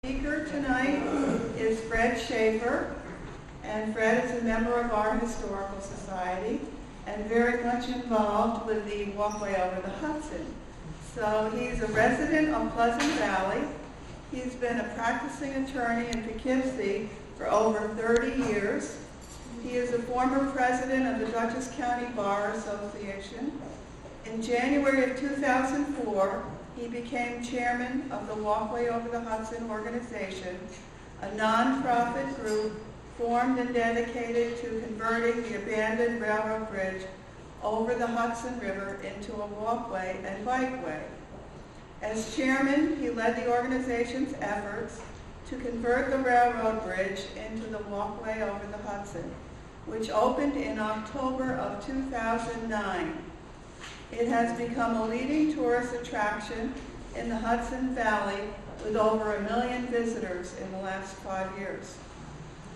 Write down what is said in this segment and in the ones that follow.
Speaker tonight is Fred Schaefer, and Fred is a member of our Historical Society and very much involved with the walkway over the Hudson. So he's a resident of Pleasant Valley. He's been a practicing attorney in Poughkeepsie for over 30 years. He is a former president of the Dutchess County Bar Association. In January of 2004, he became chairman of the Walkway Over the Hudson organization, a nonprofit group formed and dedicated to converting the abandoned railroad bridge over the Hudson River into a walkway and bikeway. As chairman, he led the organization's efforts to convert the railroad bridge into the walkway over the Hudson, which opened in October of 2009. It has become a leading tourist attraction in the Hudson Valley with over 1 million visitors in the last 5 years.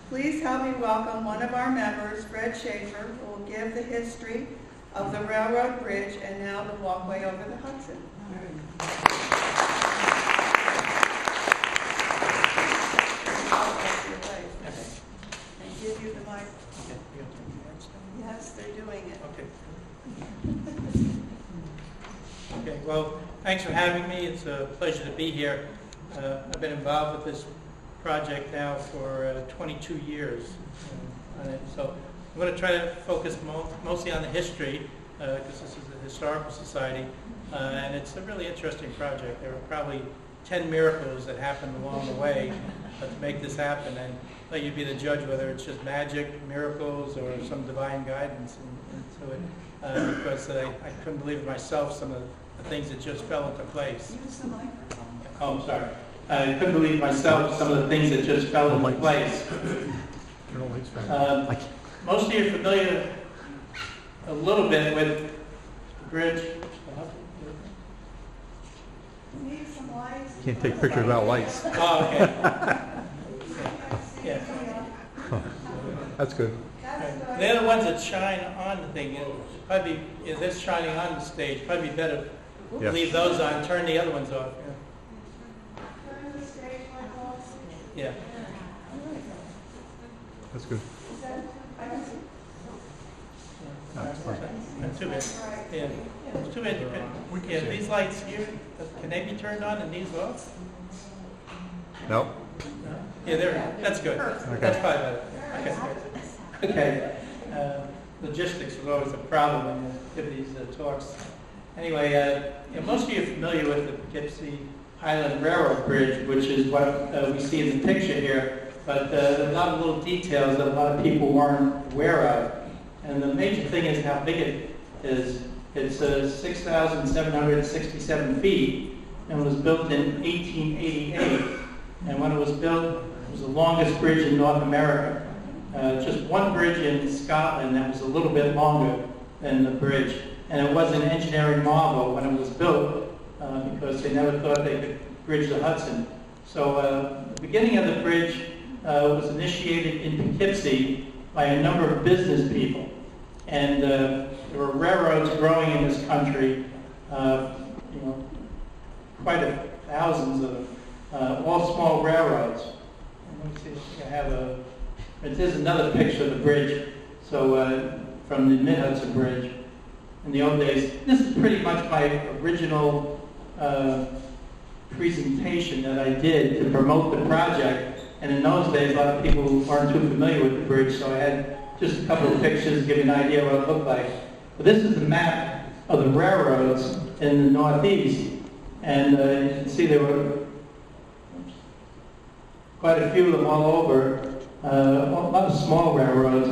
Please help me welcome one of our members, Fred Schaefer, who will give the history of the railroad bridge and now the walkway over the Hudson. And give you the mic. Yes, they're doing it. Okay. Okay, well, thanks for having me. It's a pleasure to be here. I've been involved with this project now for 22 years. So I'm going to try to focus mostly on the history, because this is a historical society, and it's a really interesting project. There are probably 10 miracles that happened along the way to make this happen, and let you be the judge whether it's just magic, miracles, or some divine guidance into it, because I couldn't believe it myself, some of the things that just fell into place. Use the microphone. Oh, I'm sorry. I couldn't believe myself some of the things that just fell into place. Most of you are familiar a little bit with the bridge. Need some lights. Can't take pictures without lights. Oh, okay. Yeah. That's good. They're the ones that shine on the thing. Probably, if this shining on the stage, probably better Yes. leave those on, turn the other ones off. Turn the stage light off. Yeah. That's good. Is that, I can see. That's fine. Not too bad. Yeah. It's too bad. Yeah, these lights here, can they be turned on and these off? No? No? Yeah, that's good. That's probably better. Okay. Okay. Logistics was always a problem when you give these talks. Anyway, most of you are familiar with the Poughkeepsie Highland Railroad Bridge, which is what we see in the picture here, but there are a lot of little details that a lot of people weren't aware of. And the major thing is how big it is. It's 6,767 feet and was built in 1888. And when it was built, it was the longest bridge in North America. Just one bridge in Scotland that was a little bit longer than the bridge. And it was an engineering marvel when it was built because they never thought they could bridge the Hudson. So the beginning of the bridge was initiated in Poughkeepsie by a number of business people. And there were railroads growing in this country, quite thousands of them, all small railroads. And let me see if I have there's another picture of the bridge, so from the Mid-Hudson Bridge. In the old days, this is pretty much my original presentation that I did to promote the project. And in those days, a lot of people weren't too familiar with the bridge, so I had just a couple of pictures to give you an idea what it looked like. But this is the map of the railroads in the Northeast. And you can see there were quite a few of them all over, a lot of small railroads.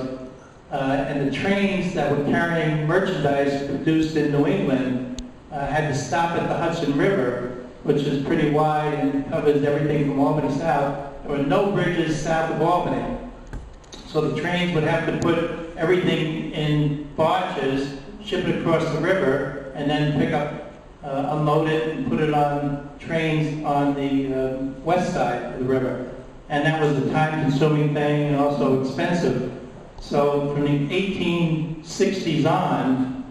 And the trains that were carrying merchandise produced in New England had to stop at the Hudson River, which is pretty wide and covers everything from Albany south. There were no bridges south of Albany. So the trains would have to put everything in barges, ship it across the river, and then pick up, unload it, and put it on trains on the west side of the river. And that was a time-consuming thing and also expensive. So from the 1860s on,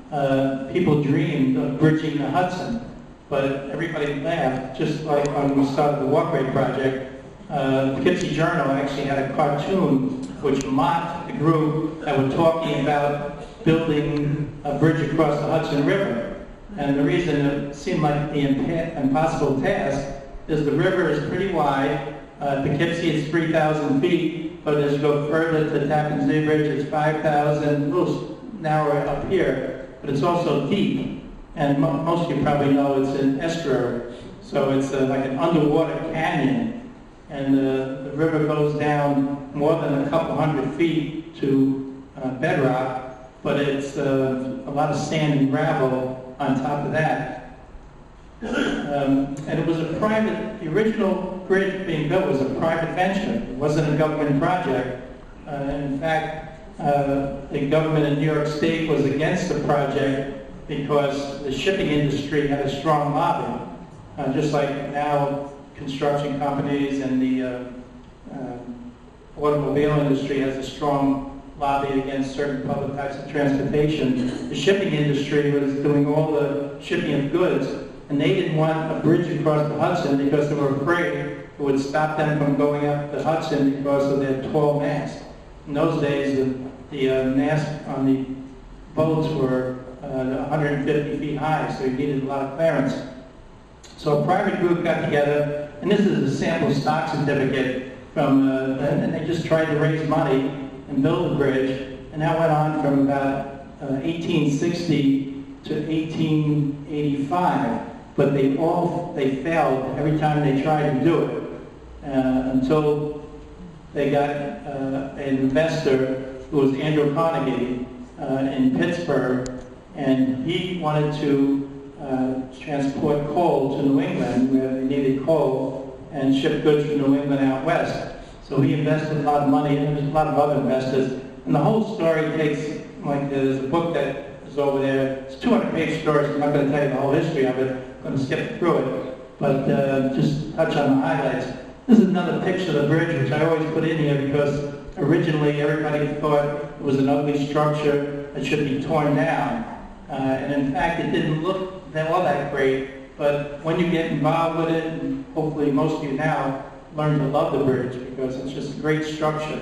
people dreamed of bridging the Hudson. But everybody laughed, just like when we started the walkway project. Poughkeepsie Journal actually had a cartoon which mocked the group that were talking about building a bridge across the Hudson River. And the reason it seemed like the impossible task is the river is pretty wide. Poughkeepsie is 3,000 feet, but as you go further to Tappan Zee Bridge, it's 5,000, a little narrower up here, but it's also deep. And most of you probably know it's an estuary, so it's like an underwater canyon. And the river goes down more than a couple hundred feet to bedrock, but it's a lot of sand and gravel on top of that. And it was the original bridge being built was a private venture. It wasn't a government project. In fact, the government in New York State was against the project because the shipping industry had a strong lobby. Just like now, construction companies and the automobile industry has a strong lobby against certain public types of transportation. The shipping industry was doing all the shipping of goods, and they didn't want a bridge across the Hudson because they were afraid it would stop them from going up the Hudson because of their tall mast. In those days, the mast on the boats were 150 feet high, so you needed a lot of clearance. So a private group got together, and this is a sample stock certificate from, and they just tried to raise money and build a bridge, and that went on from about 1860 to 1885. But they failed every time they tried to do it, until they got an investor who was Andrew Carnegie in Pittsburgh, and he wanted to transport coal to New England where they needed coal and ship goods from New England out west. So he invested a lot of money, and there's a lot of other investors. And the whole story takes, like there's a book that is over there. It's a 200-page story, so I'm not going to tell you the whole history of it. I'm going to skip through it, but just touch on the highlights. This is another picture of the bridge, which I always put in here because originally everybody thought it was an ugly structure that should be torn down. And in fact, it didn't look all that great, but when you get involved with it, and hopefully most of you now learn to love the bridge because it's just a great structure.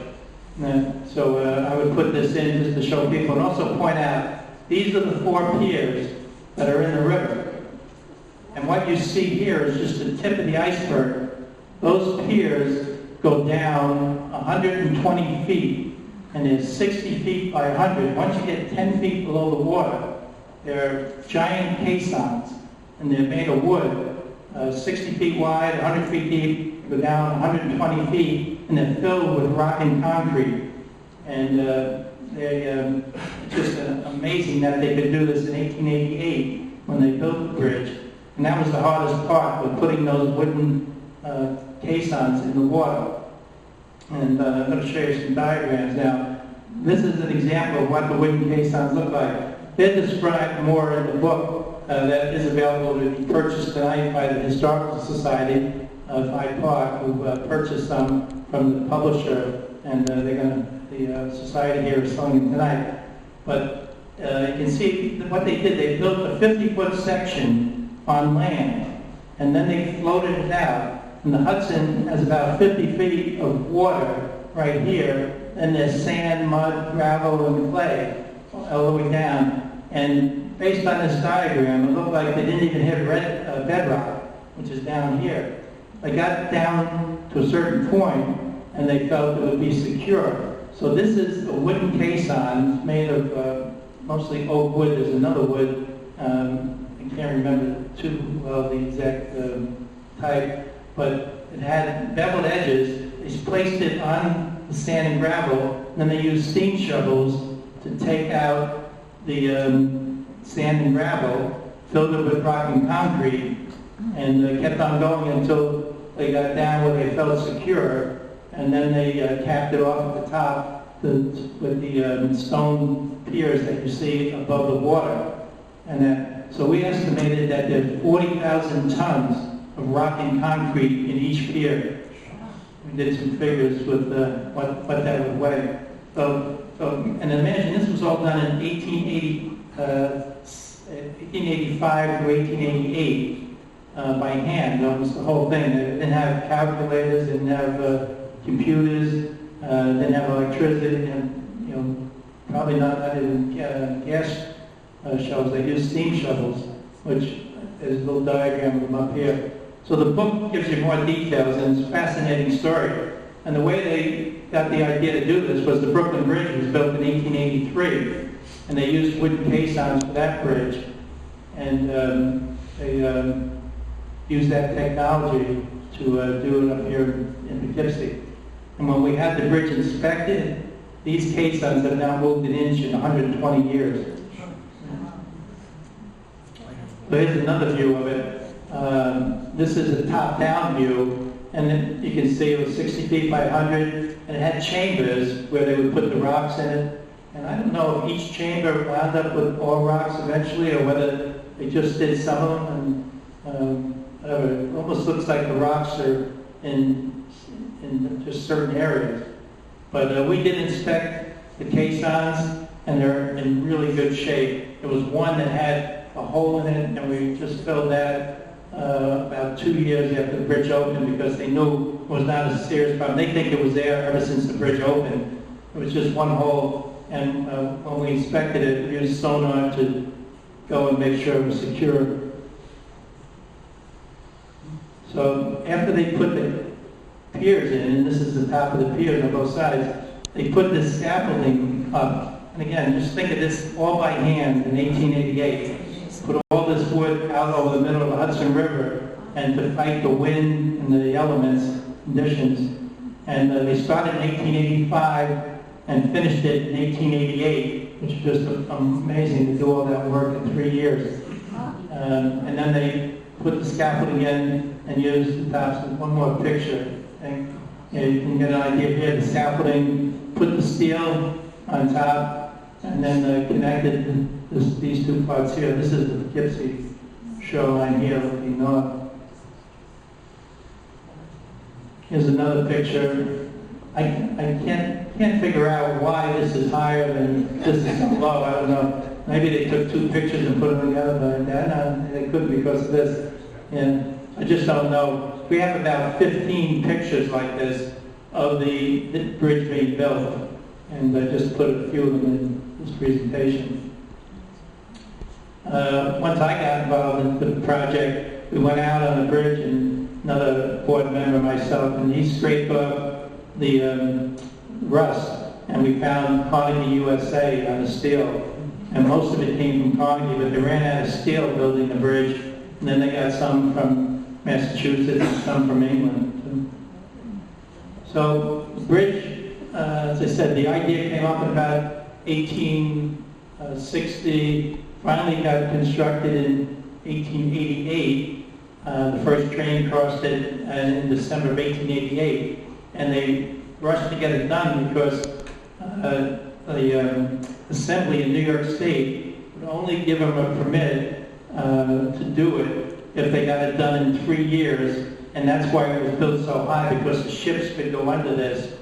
So I would put this in just to show people and also point out, these are the 4 piers that are in the river. And what you see here is just the tip of the iceberg. Those piers go down 120 feet, and they're 60 feet by 100. Once you get 10 feet below the water, they're giant caissons, and they're made of wood, 60 feet wide, 100 feet deep, go down 120 feet, and they're filled with rock and concrete. And it's just amazing that they could do this in 1888 when they built the bridge. And that was the hardest part, was putting those wooden caissons in the water. And I'm going to show you some diagrams now. This is an example of what the wooden caissons look like. They're described more in the book that is available to be purchased tonight by the Historical Society of Hyde Park, who purchased some from the publisher, and the society here is selling them tonight. But you can see what they did. They built a 50-foot section on land, and then they floated it out. And the Hudson has about 50 feet of water right here, and there's sand, mud, gravel, and clay all the way down. And based on this diagram, it looked like they didn't even hit bedrock, which is down here. They got down to a certain point, and they felt it would be secure. So this is a wooden caisson made of mostly oak wood. There's another wood, I can't remember too well the exact type, but it had beveled edges. They placed it on the sand and gravel, and then they used steam shovels to take out the sand and gravel, filled it with rock and concrete, and kept on going until they got down where they felt secure, and then they capped it off at the top with the stone piers that you see above the water. And so we estimated that there's 40,000 tons of rock and concrete in each pier. We did some figures with what that would weigh. And imagine this was all done in 1885 to 1888. by hand, almost the whole thing. They didn't have calculators, didn't have computers, didn't have electricity, and probably not even gas shovels. They used steam shovels, which there's a little diagram of them up here. So the book gives you more details, and it's a fascinating story. And the way they got the idea to do this was the Brooklyn Bridge was built in 1883, and they used wooden caissons for that bridge. And they used that technology to do it up here in Poughkeepsie. And when we had the bridge inspected, these caissons have now moved an inch in 120 years. So here's another view of it. This is a top-down view, and then you can see it was 60 feet by 100, and it had chambers where they would put the rocks in it. And I don't know if each chamber wound up with all rocks eventually, or whether they just did some of them, and whatever. It almost looks like the rocks are in just certain areas. But we did inspect the caissons, and they're in really good shape. There was one that had a hole in it, and we just filled that about 2 years after the bridge opened, because they knew it was not a serious problem. They think it was there ever since the bridge opened. It was just one hole, and when we inspected it, we used sonar to go and make sure it was secure. So after they put the piers in, and this is the top of the piers on both sides, they put this scaffolding up. And again, just think of this all by hand in 1888. Put all this wood out over the middle of the Hudson River, and to fight the wind and the elements, conditions. And they started in 1885 and finished it in 1888, which is just amazing to do all that work in 3 years. And then they put the scaffolding in and used the tops. One more picture. And you can get an idea here. The scaffolding, put the steel on top, and then connected these two parts here. This is the Poughkeepsie shoreline here looking north. Here's another picture. I can't figure out why this is higher than this is so low. I don't know. Maybe they took two pictures and put them together, but they couldn't because of this. And I just don't know. We have about 15 pictures like this of the bridge being built, and I just put a few of them in this presentation. Once I got involved in the project, we went out on the bridge, and another board member, myself, and he scraped up the rust, and we found Carnegie USA on the steel. And most of it came from Carnegie, but they ran out of steel building the bridge, and then they got some from Massachusetts and some from England. So the bridge, as I said, the idea came up in about 1860, finally got constructed in 1888. The first train crossed it in December of 1888, and they rushed to get it done because the assembly in New York State would only give them a permit to do it if they got it done in 3 years, and that's why it was built so high, because the ships could go under this.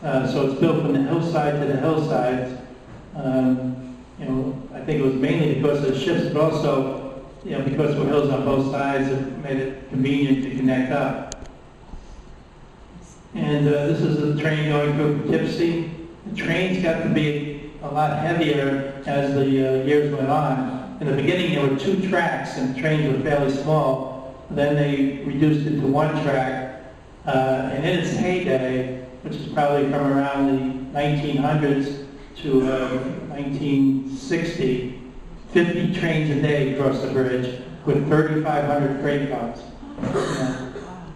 So it's built from the hillside to the hillsides. I think it was mainly because of the ships, but also, because there were hills on both sides, it made it convenient to connect up. And this is a train going through Poughkeepsie. The trains got to be a lot heavier as the years went on. In the beginning, there were 2 tracks, and the trains were fairly small. Then they reduced it to 1 track. And in its heyday, which is probably from around the 1900s to 1960, 50 trains a day crossed the bridge with 3,500 freight cars.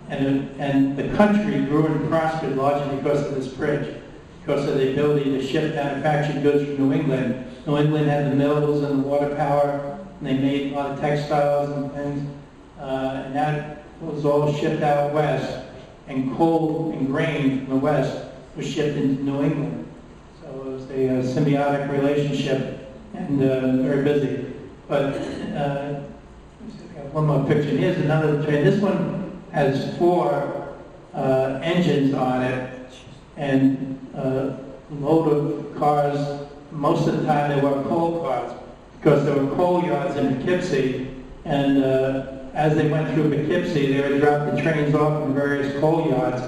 And the country grew and prospered largely because of this bridge, because of the ability to ship manufactured goods from New England. New England had the mills and the water power, and they made a lot of textiles and things, and that was all shipped out west, and coal and grain from the west was shipped into New England. So it was a symbiotic relationship, and very busy. But one more picture. Here's another train. This one has 4 engines on it, and a load of cars. Most of the time they were coal cars, because there were coal yards in Poughkeepsie, And as they went through Poughkeepsie, they would drop the trains off in various coal yards.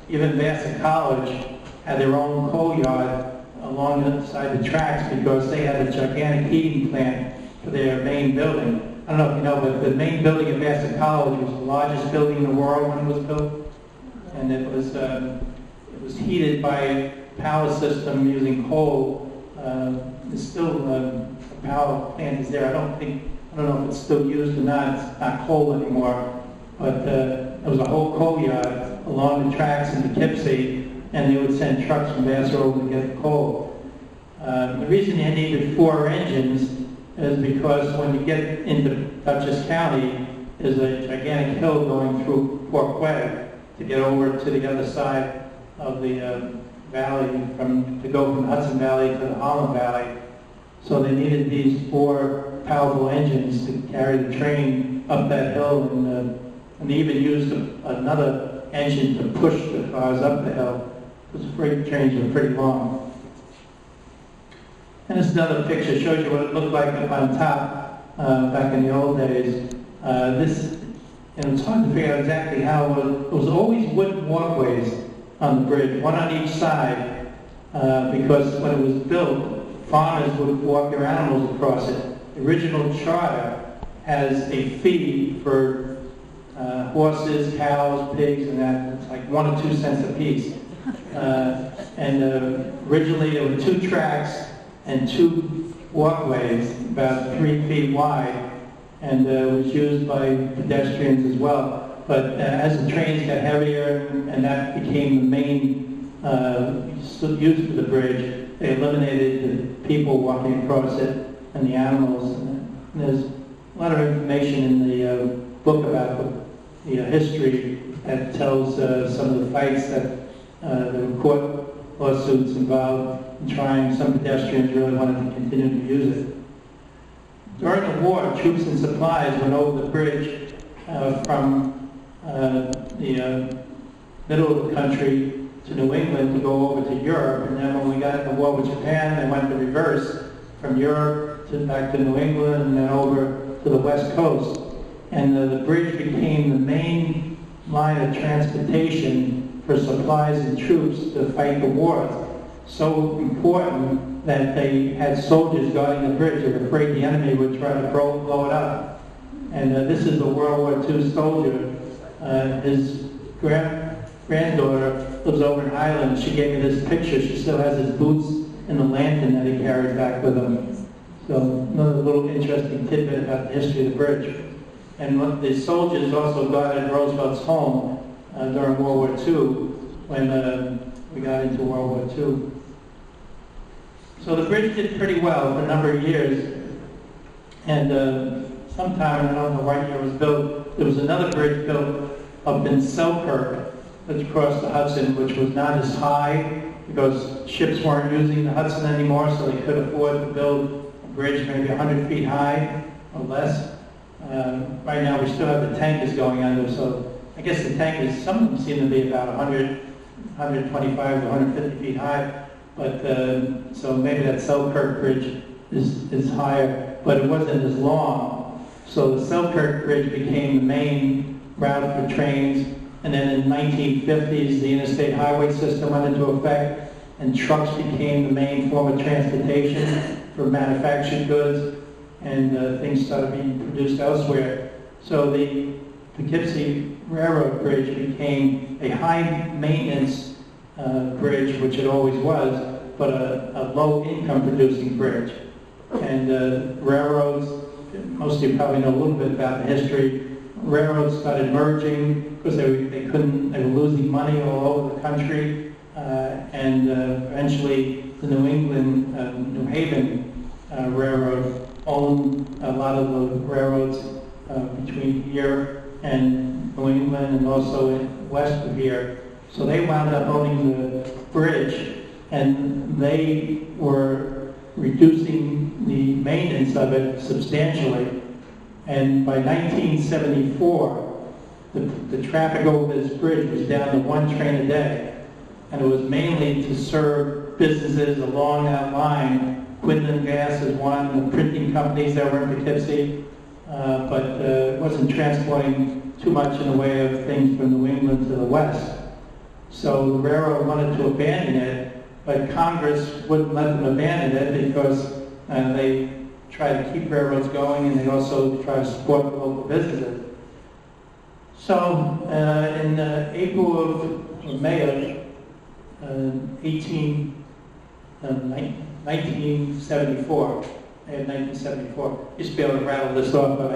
Even Vassar College had their own coal yard along the side of the tracks because they had a gigantic heating plant for their main building. I don't know if you know, but the main building at Vassar College was the largest building in the world when it was built. And it was heated by a power system using coal. There's still a power plant is there. I don't know if it's still used or not. It's not coal anymore. But there was a whole coal yard along the tracks in Poughkeepsie, and they would send trucks from Vassar over to get the coal. The reason they needed 4 engines is because when you get into Dutchess County, there's a gigantic hill going through walkway to get over to the other side of the valley, to go from the Hudson Valley to the Holland Valley. So they needed these 4 powerful engines to carry the train up that hill, and they even used another engine to push the cars up the hill, because the freight trains were pretty long. And this is another picture, shows you what it looked like up on top back in the old days. It's hard to figure out exactly how it was always wooden walkways on the bridge, one on each side, because when it was built, farmers would walk their animals across it. The original charter has a fee for horses, cows, pigs, and that. It's like 1 or 2 cents a piece. Originally there were 2 tracks and 2 walkways, about 3 feet wide, and it was used by pedestrians as well. But as the trains got heavier and that became the main use for the bridge, they eliminated the people walking across it and the animals. And there's a lot of information in the book about the history that tells some of the fights that there were court lawsuits involved in trying. Some pedestrians really wanted to continue to use it. During the war, troops and supplies went over the bridge from the middle of the country to New England to go over to Europe, and then when we got into war with Japan, they went the reverse, from Europe back to New England and then over to the West Coast. And the bridge became the main line of transportation for supplies and troops to fight the wars. So important that they had soldiers guarding the bridge. They were afraid the enemy would try to blow it up. And this is a World War II soldier. His granddaughter lives over in Ireland. She gave me this picture. She still has his boots and the lantern that he carried back with him. So another little interesting tidbit about the history of the bridge. And the soldiers also guarded Roosevelt's home during World War II when we got into World War II. So the bridge did pretty well for a number of years. And sometime, I don't know what year it was built, there was another bridge built up in Selkirk that's across the Hudson, which was not as high because ships weren't using the Hudson anymore, so they could afford to build a bridge maybe 100 feet high or less. Right now we still have the tankers going under, so I guess the tankers, some of them seem to be about 125 to 150 feet high, but so maybe that Selkirk Bridge is higher, but it wasn't as long. So the Selkirk Bridge became the main route for trains, and then in the 1950s the interstate highway system went into effect, and trucks became the main form of transportation for manufactured goods, and things started being produced elsewhere. So the Poughkeepsie Railroad Bridge became a high-maintenance bridge, which it always was, but a low-income producing bridge. And railroads, most of you probably know a little bit about the history, railroads started merging because they were losing money all over the country, and eventually the New Haven Railroad owned a lot of the railroads between here and New England and also west of here. So they wound up owning the bridge, and they were reducing the maintenance of it substantially. And by 1974, the traffic over this bridge was down to 1 train a day. And it was mainly to serve businesses along that line. Quinlan Gas is one, the printing companies that were in Poughkeepsie, but wasn't transporting too much in the way of things from New England to the west. So the railroad wanted to abandon it, but Congress wouldn't let them abandon it because they try to keep railroads going, and they also try to support local businesses. So in April or May of 1974, May of 1974, used to be able to rattle this off, but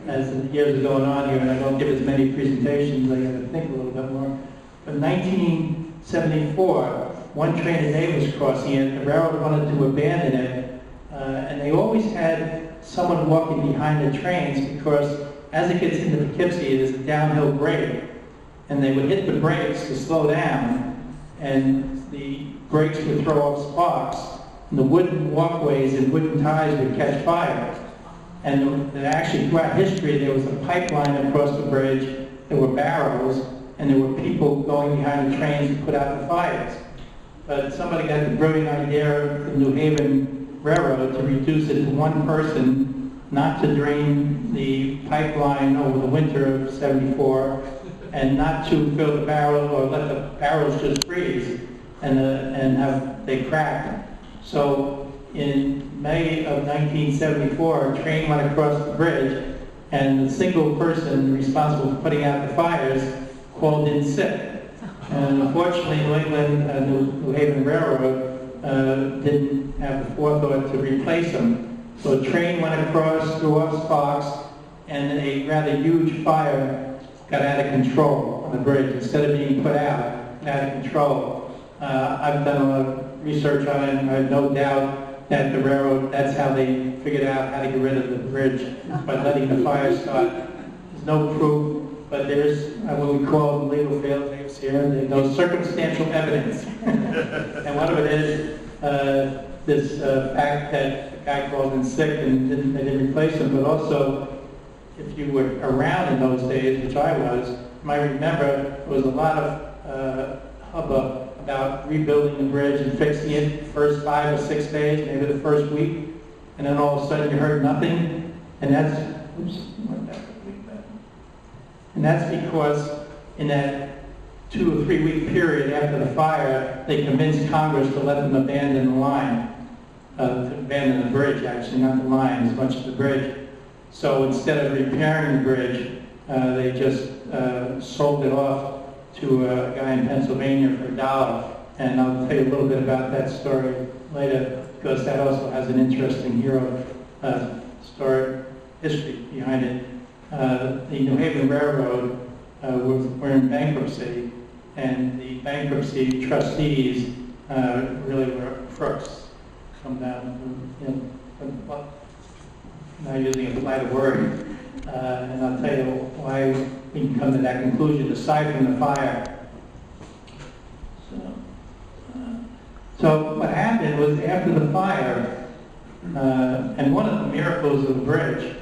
as the years are going on here, and I don't give as many presentations, I got to think a little bit more. But 1974, one train a day was crossing it. The railroad wanted to abandon it, and they always had someone walking behind the trains because as it gets into Poughkeepsie, it is a downhill grade, and they would hit the brakes to slow down, and the brakes would throw off sparks, and the wooden walkways and wooden ties would catch fire. And actually, throughout history, there was a pipeline across the bridge. There were barrels, and there were people going behind the trains to put out the fires. But somebody got the brilliant idea, the New Haven Railroad, to reduce it to one person, not to drain the pipeline over the winter of '74, and not to fill the barrel or let the barrels just freeze and have they crack. So in May of 1974, a train went across the bridge, and the single person responsible for putting out the fires called in sick. And unfortunately, New England, New Haven Railroad didn't have the forethought to replace him. So a train went across, threw off sparks, and a rather huge fire got out of control on the bridge. Instead of being put out of control. I've done a lot of research on it, and I have no doubt that the railroad, that's how they figured out how to get rid of the bridge, by letting the fire start. There's no proof, but there's what we call legal fail-safes here. There's no circumstantial evidence. And one of it is this fact that the guy called in sick and they didn't replace him, but also, if you were around in those days, which I was, you might remember there was a lot of hubbub about rebuilding the bridge and fixing it the first 5 or 6 days, maybe the first week, and then all of a sudden you heard nothing, and that's, and that's because in that 2 or 3 week period after the fire, they convinced Congress to let them abandon the line, to abandon the bridge, actually, not the line as much as the bridge. So instead of repairing the bridge, they just sold it off to a guy in Pennsylvania for $1. And I'll tell you a little bit about that story later, because that also has an interesting hero story, history behind it. The New Haven Railroad were in bankruptcy, and the bankruptcy trustees really were crooks. Come down, not using a polite word, and I'll tell you why we can come to that conclusion aside from the fire. So what happened was after the fire, and one of the miracles of the bridge,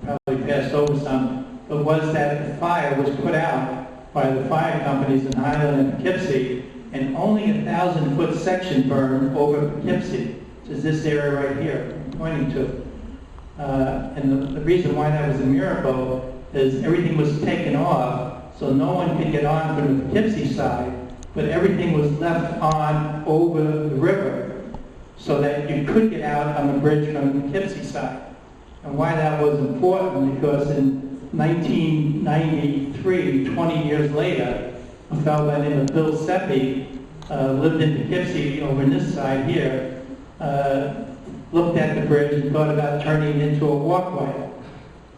probably passed over some, but was that the fire was put out by the fire companies in Hyde and Poughkeepsie, and only a 1,000-foot section burned over Poughkeepsie, which is this area right here I'm pointing to. And the reason why that was a miracle is everything was taken off, so no one could get on from the Poughkeepsie side, but everything was left on over the river, so that you could get out on the bridge from the Poughkeepsie side. And why that was important, because in 1993, 20 years later, a fellow by the name of Bill Seppi lived in Poughkeepsie over on this side here, looked at the bridge and thought about turning it into a walkway.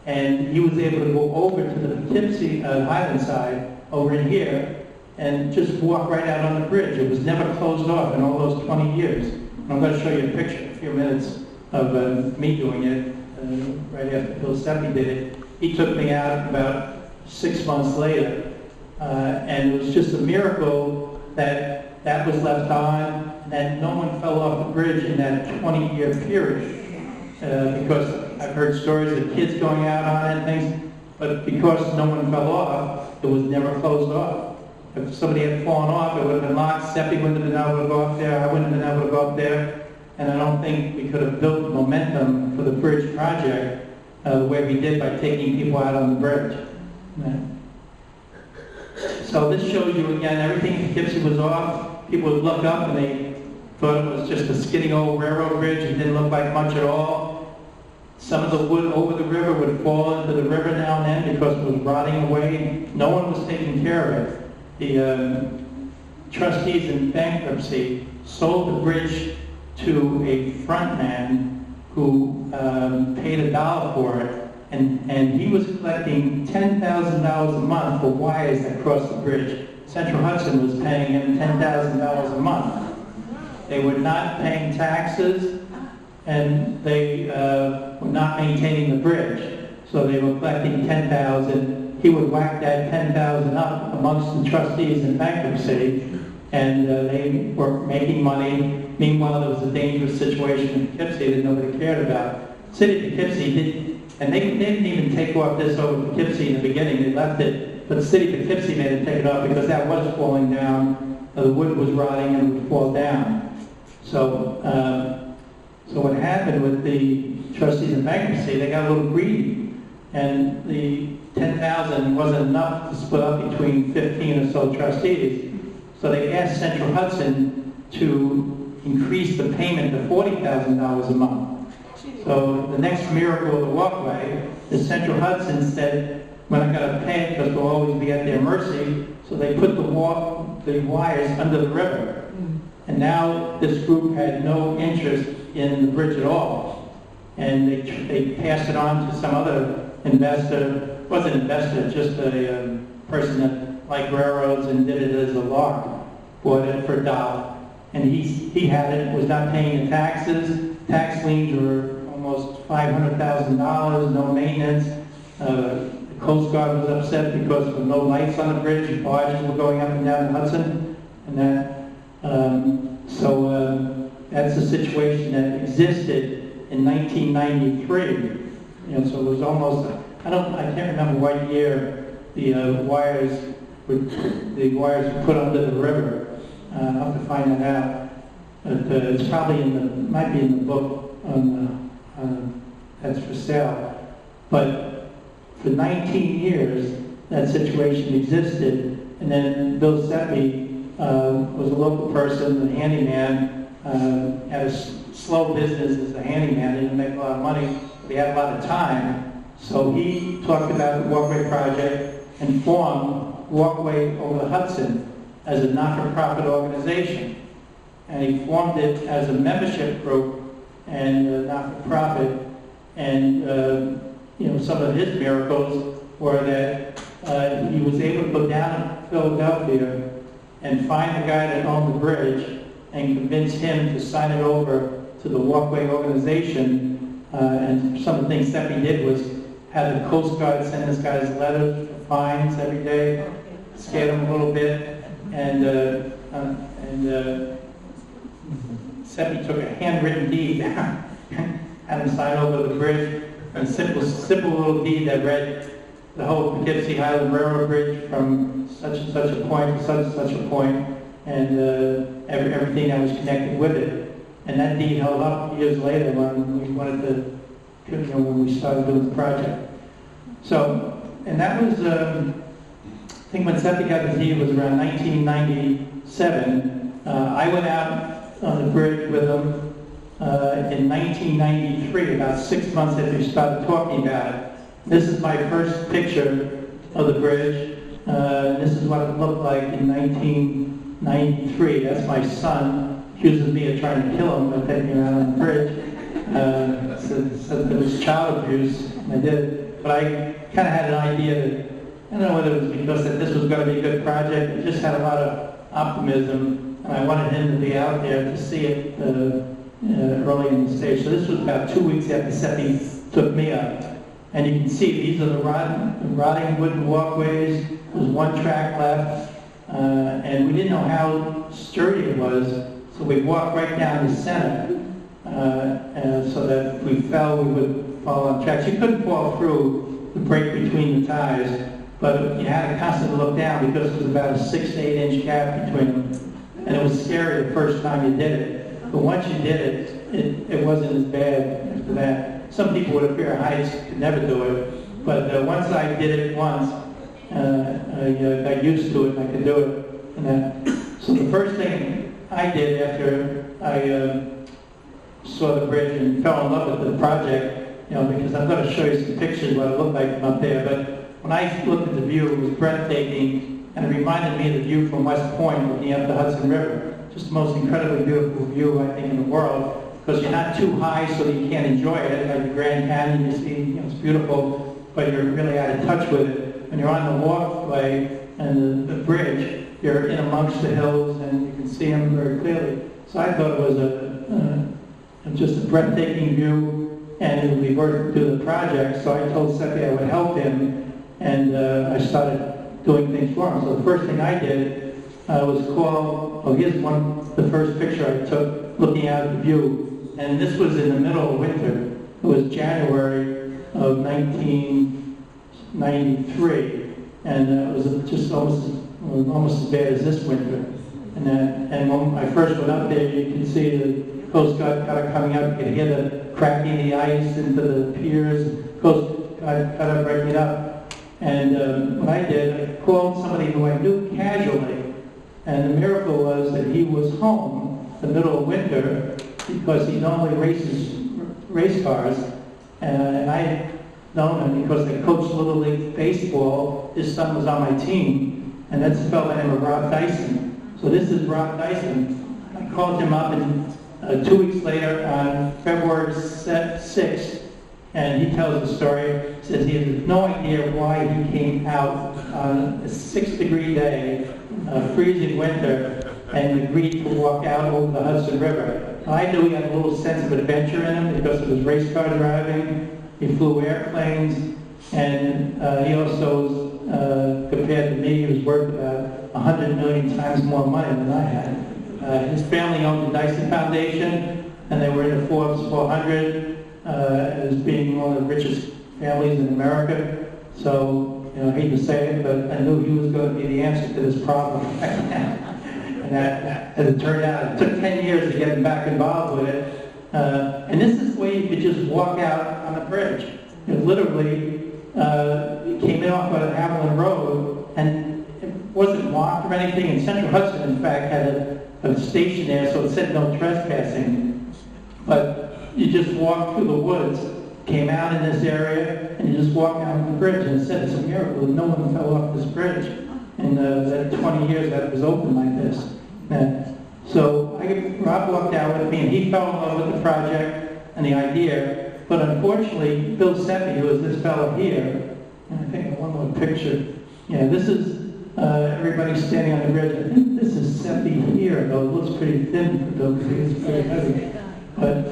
And he was able to go over to the Poughkeepsie Highland side, over in here, and just walk right out on the bridge. It was never closed off in all those 20 years. And I'm going to show you a picture in a few minutes of me doing it right after Bill Seppi did it. He took me out about 6 months later, and it was just a miracle that that was left on, and no one fell off the bridge in that 20-year period. Because I've heard stories of kids going out on it and things, but because no one fell off, it was never closed off. If somebody had fallen off, it would have been locked. Seppi wouldn't have been able to go up there. I wouldn't have been able to go up there. and I don't think we could have built momentum for the bridge project the way we did by taking people out on the bridge. Yeah. So this shows you again, everything in Poughkeepsie was off. People would look up and they thought it was just a skinny old railroad bridge. It didn't look like much at all. Some of the wood over the river would fall into the river now and then because it was rotting away. No one was taking care of it. The trustees in bankruptcy sold the bridge to a front man who paid $1 for it. And he was collecting $10,000 a month for wires that crossed the bridge. Central Hudson was paying him $10,000 a month. They were not paying taxes, and they were not maintaining the bridge. So they were collecting $10,000. He would whack that $10,000 up amongst the trustees in bankruptcy, and they were making money. Meanwhile, there was a dangerous situation in Poughkeepsie that nobody cared about. City of Poughkeepsie did. And they didn't even take off this over Poughkeepsie in the beginning. They left it, but the city of Poughkeepsie made it take it off because that was falling down. The wood was rotting and it would fall down. So, so what happened with the trustees in bankruptcy, they got a little greedy. And the $10,000 wasn't enough to split up between 15 or so trustees. So they asked Central Hudson to increase the payment to $40,000 a month. So the next miracle of the walkway is Central Hudson said, we're not going to pay it because we'll always be at their mercy. So they put the wires under the river. And now this group had no interest in the bridge at all. And they passed it on to some other investor, wasn't an investor, just a person that liked railroads and did it as a lark, bought it for $1. And he had it, was not paying the taxes. Tax liens were almost $500,000, no maintenance. The Coast Guard was upset because there were no lights on the bridge, and barges were going up and down the Hudson. And that, so that's the situation that existed in 1993. You know, so it was almost, I can't remember what year the wires were put under the river. I'll have to find that out. But it's probably might be in the book on that's for sale. But for 19 years, that situation existed. And then Bill Seppi was a local person, a handyman, had a slow business as a handyman. He didn't make a lot of money, but he had a lot of time. So he talked about the Walkway project and formed Walkway Over the Hudson as a not-for-profit organization. And he formed it as a membership group and not-for-profit. And you know, some of his miracles were that he was able to go down to Philadelphia and find the guy that owned the bridge and convince him to sign it over to the Walkway organization. And some of the things that he did was have the Coast Guard send this guy's letters for fines every day, scared him a little bit, and Seppi took a handwritten deed, had him sign over the bridge, a simple little deed that read the whole Poughkeepsie Highland Railroad Bridge from such and such a point to such and such a point, and everything that was connected with it. And that deed held up years later when we wanted to, you know, when we started doing the project. So, and that was, I think when Seppi got the deed was around 1997. I went out on the bridge with him in 1993, about 6 months after we started talking about it. This is my first picture of the bridge. This is what it looked like in 1993. That's my son. Accuses me of trying to kill him by taking him out on the bridge. Said it was child abuse, and I did it. But I kind of had an idea that, I don't know whether it was because that this was going to be a good project. I just had a lot of optimism, and I wanted him to be out there to see it early in the stage. So this was about 2 weeks after Seppi took me up. And you can see these are the rotting wooden walkways. There's one track left, and we didn't know how sturdy it was, so we walked right down the center, so that if we fell, we would fall on tracks. You couldn't fall through the break between the tires, but you had to constantly look down because it was about a 6 to 8 inch gap between them, and it was scary the first time you did it. But once you did it, it wasn't as bad after that. Some people with a fear of heights could never do it, but once I did it once, I got used to it and I could do it. And so the first thing I did after I saw the bridge and fell in love with the project, because I'm going to show you some pictures of what it looked like from up there, but when I looked at the view, it was breathtaking, and it reminded me of the view from West Point looking up the Hudson River. Just the most incredibly beautiful view, I think, in the world, because you're not too high so that you can't enjoy it. Like the Grand Canyon, you see, it's beautiful, but you're really out of touch with it. When you're on the walkway and the bridge, you're in amongst the hills, and you can see them very clearly. So I thought it was just a breathtaking view, and it would be worth doing the project. So I told Seppi I would help him, and I started doing things for him. So the first thing I did was call, here's the first picture I took looking out at the view. And this was in the middle of winter. It was January of 1993. And it was just almost as bad as this winter. And when I first went up there, you can see the Coast Guard cutter coming up. You could hear the cracking the ice into the piers. Coast Guard cutter breaking it up. And what I did, I called somebody who I knew casually. And the miracle was that he was home in the middle of winter because he normally races race cars. And I had known him because I coached Little League Baseball. His son was on my team. And that's a fellow named Rob Dyson. So this is Rob Dyson. I called him up, and 2 weeks later, on February 6th, and he tells the story. He says he has no idea why he came out on a 6-degree day, freezing winter, and agreed to walk out over the Hudson River. I knew he had a little sense of adventure in him because of his race car driving. He flew airplanes, and he also, compared to me, he was worth about 100 million times more money than I had. His family owned the Dyson Foundation, and they were in the Forbes 400 as being one of the richest families in America. So, I hate to say it, but I knew he was going to be the answer to this problem. And that, as it turned out, it took 10 years to get him back involved with it. And this is the way you could just walk out on the bridge. Literally, it came in off of Haviland Road, and it wasn't marked or anything. And Central Hudson, in fact, had a station there, so it said no trespassing. But you just walked through the woods, came out in this area, and you just walked down the bridge. And it said it's a miracle that no one fell off this bridge in that 20 years that it was open like this. So Rob walked out with me, and he fell in love with the project and the idea. But unfortunately, Bill Seppi, who is this fellow here, and I think one more picture. Yeah, this is everybody standing on the bridge. I think this is Seppi here, though it looks pretty thin for Bill because it's pretty heavy. But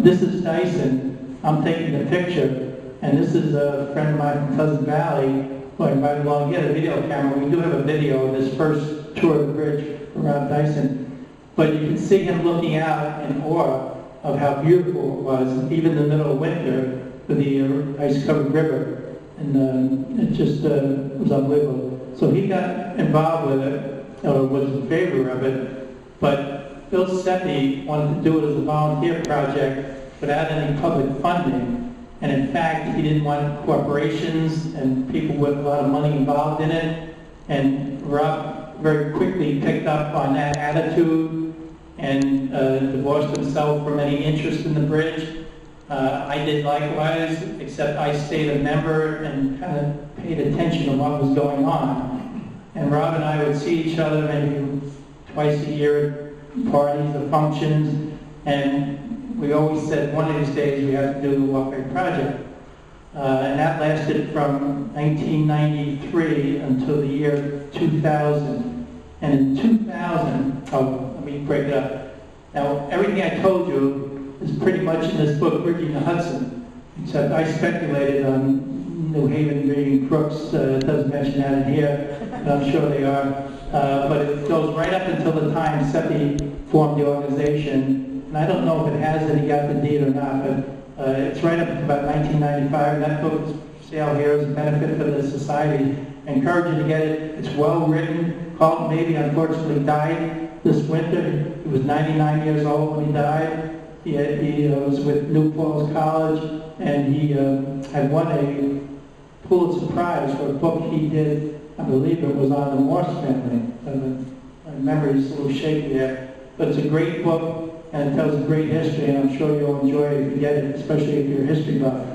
this is Dyson. I'm taking the picture, and this is a friend of mine from Pleasant Valley who I invited along. He had a video camera. We do have a video of this first tour of the bridge around Dyson. But you can see him looking out in awe of how beautiful it was, even in the middle of winter, with the ice-covered river. And it just was unbelievable. So he got involved with it, or was in favor of it. But Bill Seppi wanted to do it as a volunteer project without any public funding. And in fact, he didn't want corporations and people with a lot of money involved in it. And Rob very quickly picked up on that attitude and divorced himself from any interest in the bridge. I did likewise, except I stayed a member and kind of paid attention to what was going on. And Rob and I would see each other maybe twice a year at parties or functions, and we always said one of these days we have to do the walkway project. And that lasted from 1993 until the year 2000. And in 2000, let me break it up. Now, everything I told you is pretty much in this book, Bridging the Hudson, except I speculated on New Haven being crooks. It doesn't mention that in here, but I'm sure they are. But it goes right up until the time Seppi formed the organization. And I don't know if it has that he got the deed or not, but it's right up to about 1995. And that book is for sale here as a benefit for the society. I encourage you to get it. It's well written. Carlton Maybe unfortunately died this winter. He was 99 years old when he died. He was with New Falls College, and he had won a Pulitzer Prize for a book he did. I believe it was on the Morse family. My memory's a little shaky there, but it's a great book, and it tells a great history, and I'm sure you'll enjoy it if you get it, especially if you're a history buff.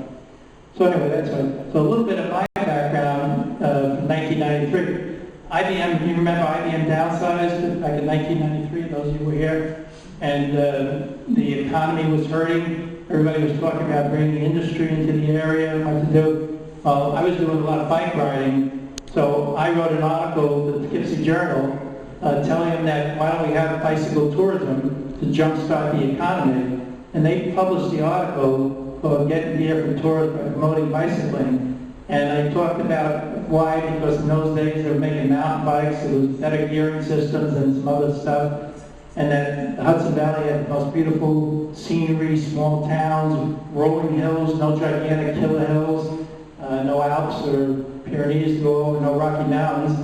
So anyway, that's right. So a little bit of my background from 1993. IBM, you remember IBM downsized back in 1993, those of you who were here, and the economy was hurting. Everybody was talking about bringing industry into the area, what to do. Well, I was doing a lot of bike riding, so I wrote an article with the Poughkeepsie Journal telling them that why don't we have bicycle tourism to jumpstart the economy. And they published the article called Getting Gear for Tourists by Promoting Bicycling. And I talked about why, because in those days they were making mountain bikes, there was better gearing systems and some other stuff. And that the Hudson Valley had the most beautiful scenery, small towns, rolling hills, no gigantic killer hills, no Alps or Pyrenees, no Rocky Mountains.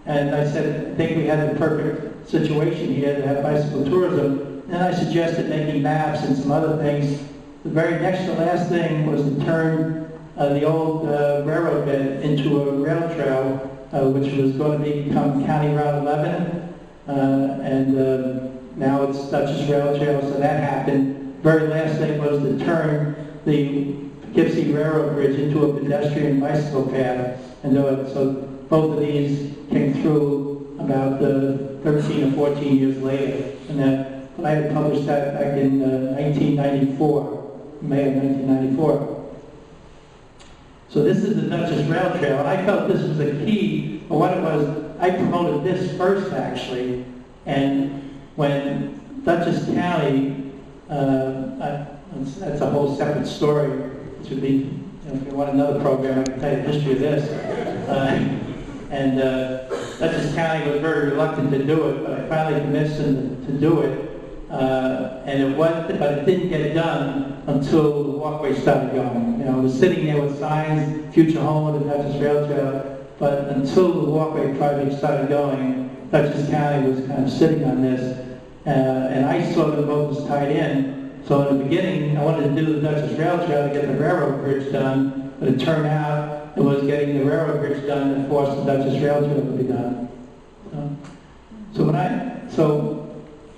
And I said, I think we had the perfect situation here to have bicycle tourism. And I suggested making maps and some other things. The very next to last thing was to turn the old railroad bed into a rail trail, which was going to become County Route 11. And now it's Dutchess Rail Trail, so that happened. Very last thing was to turn the Poughkeepsie Railroad Bridge into a pedestrian bicycle path and do it. So both of these came through about 13 or 14 years later. And I had published that back in 1994, May of 1994. So this is the Dutchess Rail Trail, and I felt this was a key. But what it was, I promoted this first actually, and when Dutchess County, that's a whole separate story, which would be, if you want another program, I can tell you the history of this. Dutchess County was very reluctant to do it, but I finally convinced them to do it. But it didn't get done until the walkway started going. You know, it was sitting there with signs, future home of the Dutchess Rail Trail, but until the walkway project started going, Dutchess County was kind of sitting on this. And I saw them both as tied in. So in the beginning, I wanted to do the Dutchess Rail Trail to get the railroad bridge done, but it turned out it was getting the railroad bridge done that forced the Dutchess Rail Trail to be done. So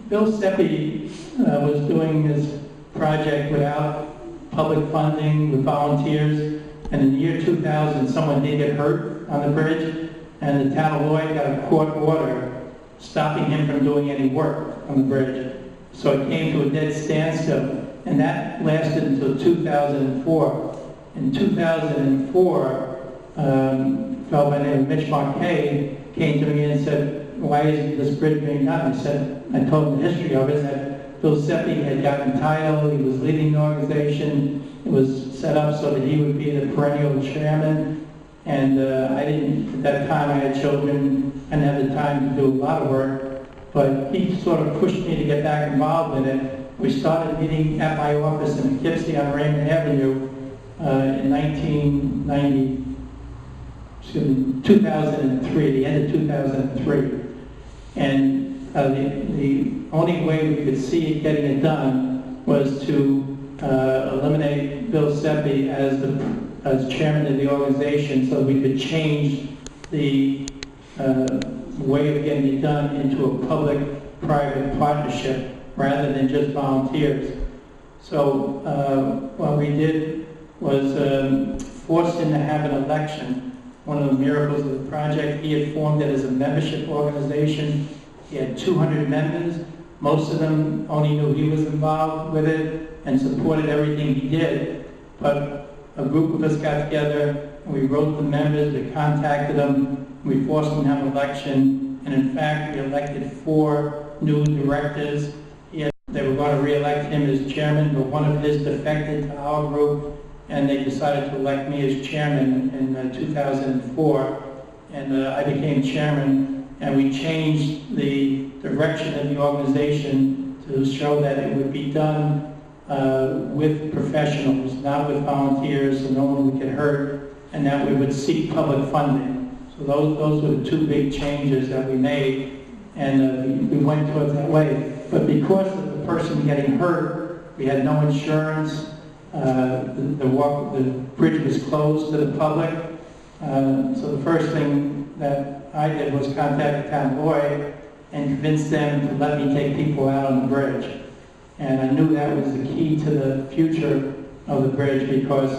Bill Seppi was doing this project without public funding, with volunteers, and in the year 2000, someone did get hurt on the bridge, and the town of Lloyd got a court order stopping him from doing any work on the bridge. So it came to a dead standstill, and that lasted until 2004. In 2004, a fellow by the name of Mitch Marquet came to me and said, why isn't this bridge being done? I told him the history of it, that Bill Seppi had gotten title, he was leading the organization, it was set up so that he would be the perennial chairman, and I didn't, at that time I had children, I didn't have the time to do a lot of work, but he sort of pushed me to get back involved in it. We started meeting at my office in Poughkeepsie on Raymond Avenue in 2003, the end of 2003. And the only way we could see it getting it done was to eliminate Bill Seppi as chairman of the organization so we could change the way of getting it done into a public-private partnership rather than just volunteers. So what we did was forced him to have an election. One of the miracles of the project, he had formed it as a membership organization. He had 200 members. Most of them only knew he was involved with it and supported everything he did. But a group of us got together, and we wrote the members, we contacted them, we forced them to have an election, and in fact, we elected 4 new directors. They were going to re-elect him as chairman, but one of his defected to our group, and they decided to elect me as chairman in 2004, and I became chairman, and we changed the direction of the organization to show that it would be done with professionals, not with volunteers, so no one would get hurt, and that we would seek public funding. So those were the 2 big changes that we made, and we went towards that way. But because of the person getting hurt, We had no insurance. The bridge was closed to the public. So the first thing that I did was contact the town lawyer and convince them to let me take people out on the bridge. And I knew that was the key to the future of the bridge because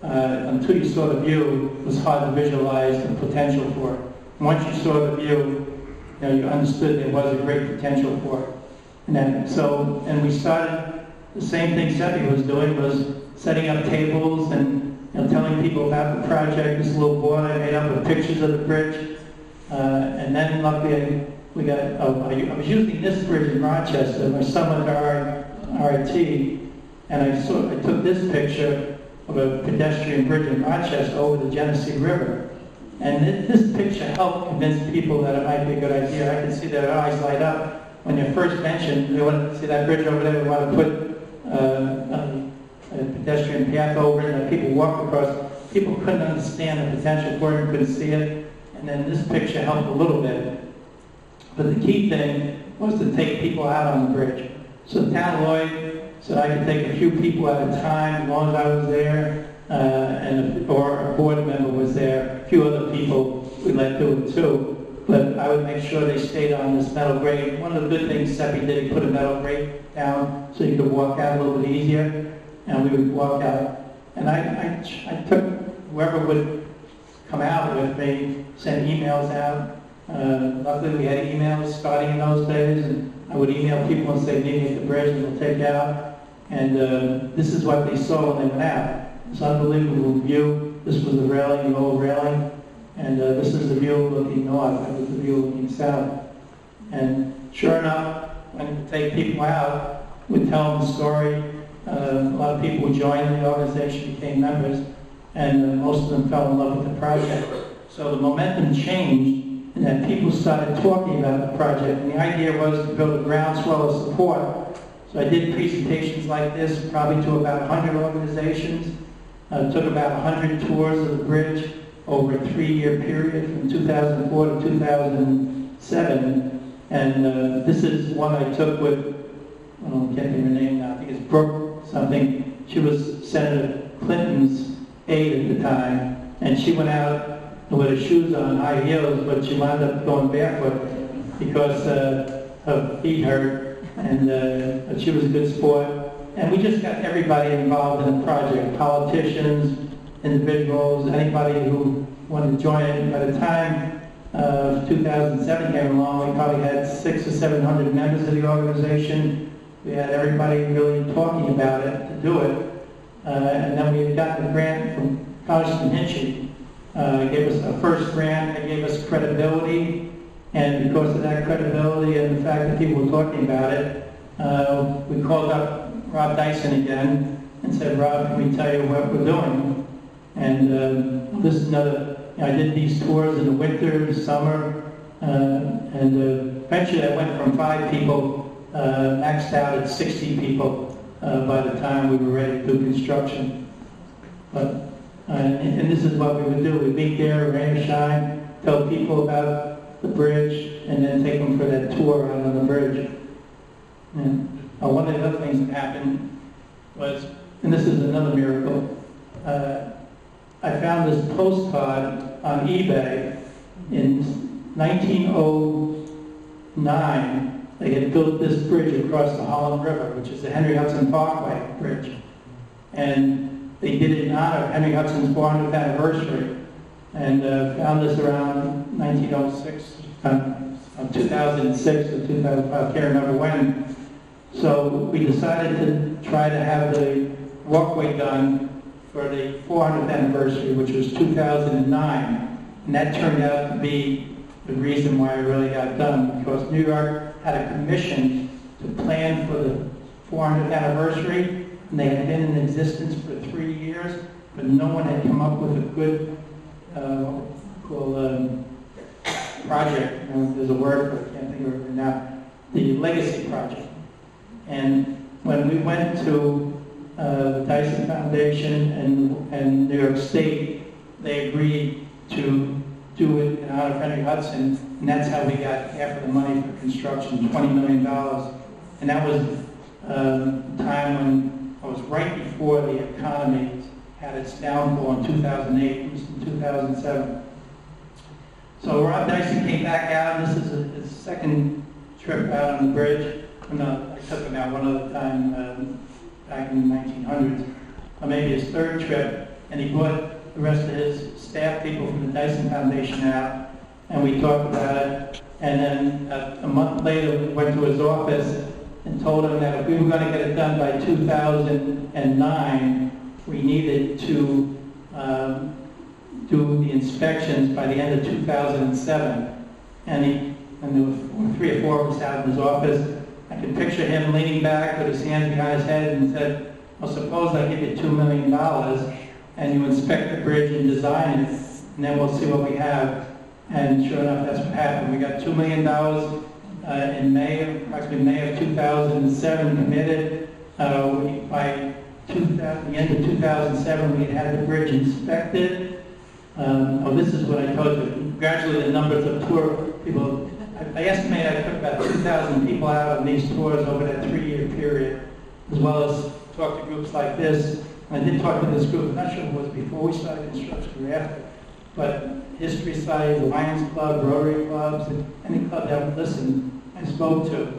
until you saw the view, it was hard to visualize the potential for it. Once you saw the view, you understood there was a great potential for it. And we started, the same thing Seppi was doing was setting up tables and telling people about the project. This little board I made up with pictures of the bridge. And then luckily we got, I was using this bridge in Rochester. My son went to RIT, and I took this picture of a pedestrian bridge in Rochester over the Genesee River. And this picture helped convince people that it might be a good idea. I could see their eyes light up. When you first mentioned, they want to see that bridge over there, we want to put a pedestrian path over it and that people walk across. People couldn't understand the potential for it, couldn't see it. And then this picture helped a little bit. But the key thing was to take people out on the bridge. So the town lawyer said I could take a few people at a time as long as I was there, or a board member was there. A few other people we let do it too. But I would make sure they stayed on this metal grate. One of the good things Seppi did, he put a metal grate down so you could walk out a little bit easier, and we would walk out. And I took whoever would come out with me, send emails out. Luckily we had emails starting in those days, and I would email people and say, meet me at the bridge and we'll take you out. And this is what they saw when they went out. It's an unbelievable view. This was the railing, the old railing. And this is the view looking north, that was the view looking south. And sure enough, when we take people out, we tell them the story. A lot of people joined the organization, became members, and most of them fell in love with the project. So the momentum changed, and that people started talking about the project. And the idea was to build a groundswell of support. So I did presentations like this, probably to about 100 organizations. Took about 100 tours of the bridge over a 3-year period from 2004 to 2007. And this is one I took with, I can't think of her name now, I think it's Brooke something. She was Senator Clinton's aide at the time. And she went out with her shoes on, high heels, but she wound up going barefoot because her feet hurt. And she was a good sport. And we just got everybody involved in the project, politicians, individuals, anybody who wanted to join it. By the time 2007 came along, we probably had 600 or 700 members of the organization. We had everybody really talking about it to do it. And then we got the grant from Congressman Hinchy. Gave us our first grant. They gave us credibility. And because of that credibility and the fact that people were talking about it, we called up Rob Dyson again and said, Rob, can we tell you what we're doing? And this is another, I did these tours in the winter, the summer, and eventually I went from 5 people, maxed out at 60 people by the time we were ready to do construction. But, and this is what we would do. We'd meet there, rain or shine, tell people about the bridge, and then take them for that tour out on the bridge. And one of the other things that happened was, and this is another miracle, I found this postcard on eBay in 1909. They had built this bridge across the Holland River, which is the Henry Hudson Parkway Bridge. And they did it in honor of Henry Hudson's 400th anniversary. And found this around 1906, 2006 or 2005, I can't remember when. So we decided to try to have the walkway done for the 400th anniversary, which was 2009. And that turned out to be the reason why it really got done, because New York had a commission to plan for the 400th anniversary, and they had been in existence for 3 years, but no one had come up with a good project. There's a word for it, I can't think of it now. The legacy project. And when we went to the Dyson Foundation and New York State, they agreed to do it in honor of Henry Hudson, and that's how we got half of the money for construction, $20 million. And that was time when it was right before the economy had its downfall in 2008, it was in 2007. So Rob Dyson came back out, and this is his second trip out on the bridge. No, I took him out one other time back in the 1900s, or maybe his third trip, and he brought the rest of his staff people from the Dyson Foundation out, and we talked about it. And then a month later, we went to his office and told him that if we were going to get it done by 2009, we needed to do the inspections by the end of 2007. And there were 3 or 4 of us out in his office. I could picture him leaning back with his hands behind his head and said, well, suppose I give you $2 million and you inspect the bridge and design it, and then we'll see what we have. And sure enough, that's what happened. We got $2 million in approximately May of 2007 committed. By the end of 2007, we had the bridge inspected. This is what I told you. Gradually, the numbers of tour people, I estimate I took about 2,000 people out on these tours over that 3-year period, as well as talk to groups like this. I did talk to this group, I'm not sure if it was before we started construction or after, but History Society, Lions Club, Rotary Clubs, any club that would listen, I spoke to.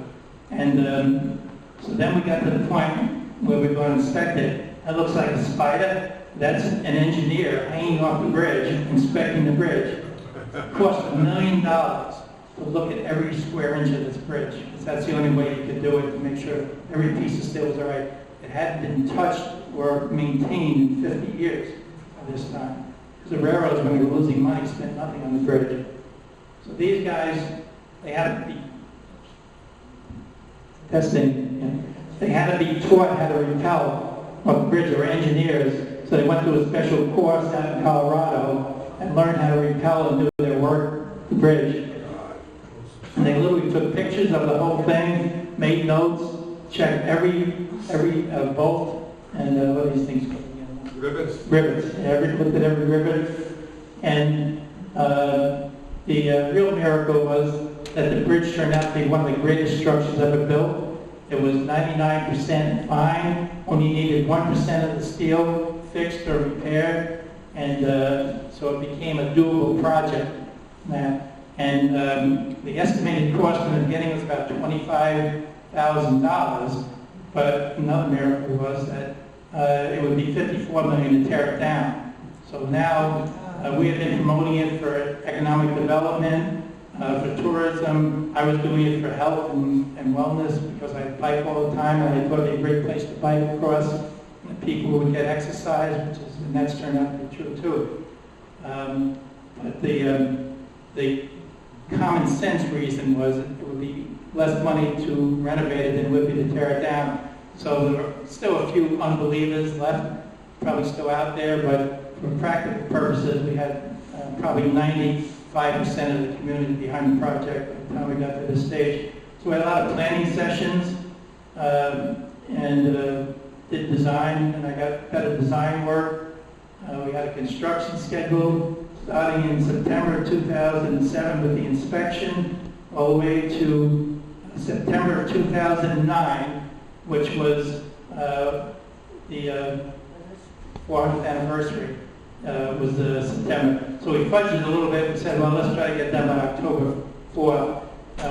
And so then we got to the point where we're going to inspect it. That looks like a spider. That's an engineer hanging off the bridge, inspecting the bridge. It cost $1 million to look at every square inch of this bridge, because that's the only way you could do it, to make sure every piece of steel was all right. It hadn't been touched or maintained in 50 years by this time. Because the railroads, when they were losing money, spent nothing on the bridge. So these guys, they had to be testing. They had to be taught how to repel off the bridge. They were engineers, so they went to a special course out in Colorado and learned how to repel and do their work the bridge. And they literally took pictures of the whole thing, made notes, checked every bolt, and what are these things called again? Rivets. Rivets. Looked at every rivet. And the real miracle was that the bridge turned out to be one of the greatest structures ever built. It was 99% fine, only needed 1% of the steel fixed or repaired, and so it became a doable project. And the estimated cost in the beginning was about $25,000, but another miracle was that it would be $54 million to tear it down. So now we have been promoting it for economic development, for tourism. I was doing it for health and wellness because I bike all the time, and I thought it'd be a great place to bike across. And people would get exercise, and that's turned out to be true too. But the common sense reason was it would be less money to renovate it than it would be to tear it down. So there are still a few unbelievers left, probably still out there, but for practical purposes, we had probably 95% of the community behind the project by the time we got to this stage. So we had a lot of planning sessions and did design, and I got better design work. We had a construction schedule starting in September 2007 with the inspection, all the way to September 2009, which was the 400th anniversary. Was September. So we fudged a little bit and said, well, let's try to get done by October 4th.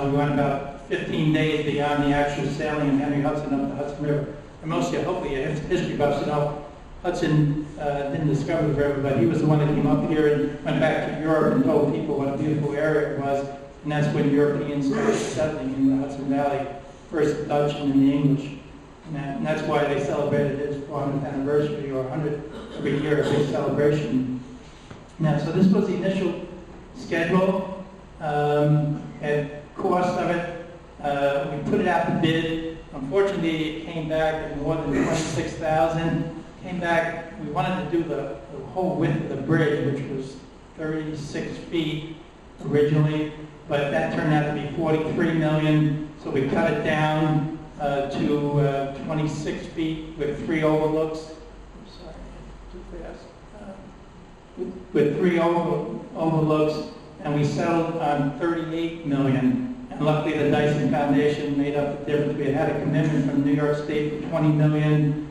We went about 15 days beyond the actual sailing of Henry Hudson up the Hudson River. And most of you, hopefully, history buffs know, Hudson didn't discover the river, but he was the one that came up here and went back to Europe and told people what a beautiful area it was. And that's when Europeans started settling in the Hudson Valley, first the Dutch and then the English. And that's why they celebrated its 400th anniversary, or 100 every year, a big celebration. Now, so this was the initial schedule and cost of it. We put it out to bid. Unfortunately, it came back at more than $26,000. Came back, we wanted to do the whole width of the bridge, which was 36 feet originally, but that turned out to be $43 million, so we cut it down to 26 feet with 3 overlooks. I'm sorry, too fast. With 3 overlooks, and we settled on $38 million. And luckily, the Dyson Foundation made up the difference. We had a commitment from New York State for $20 million.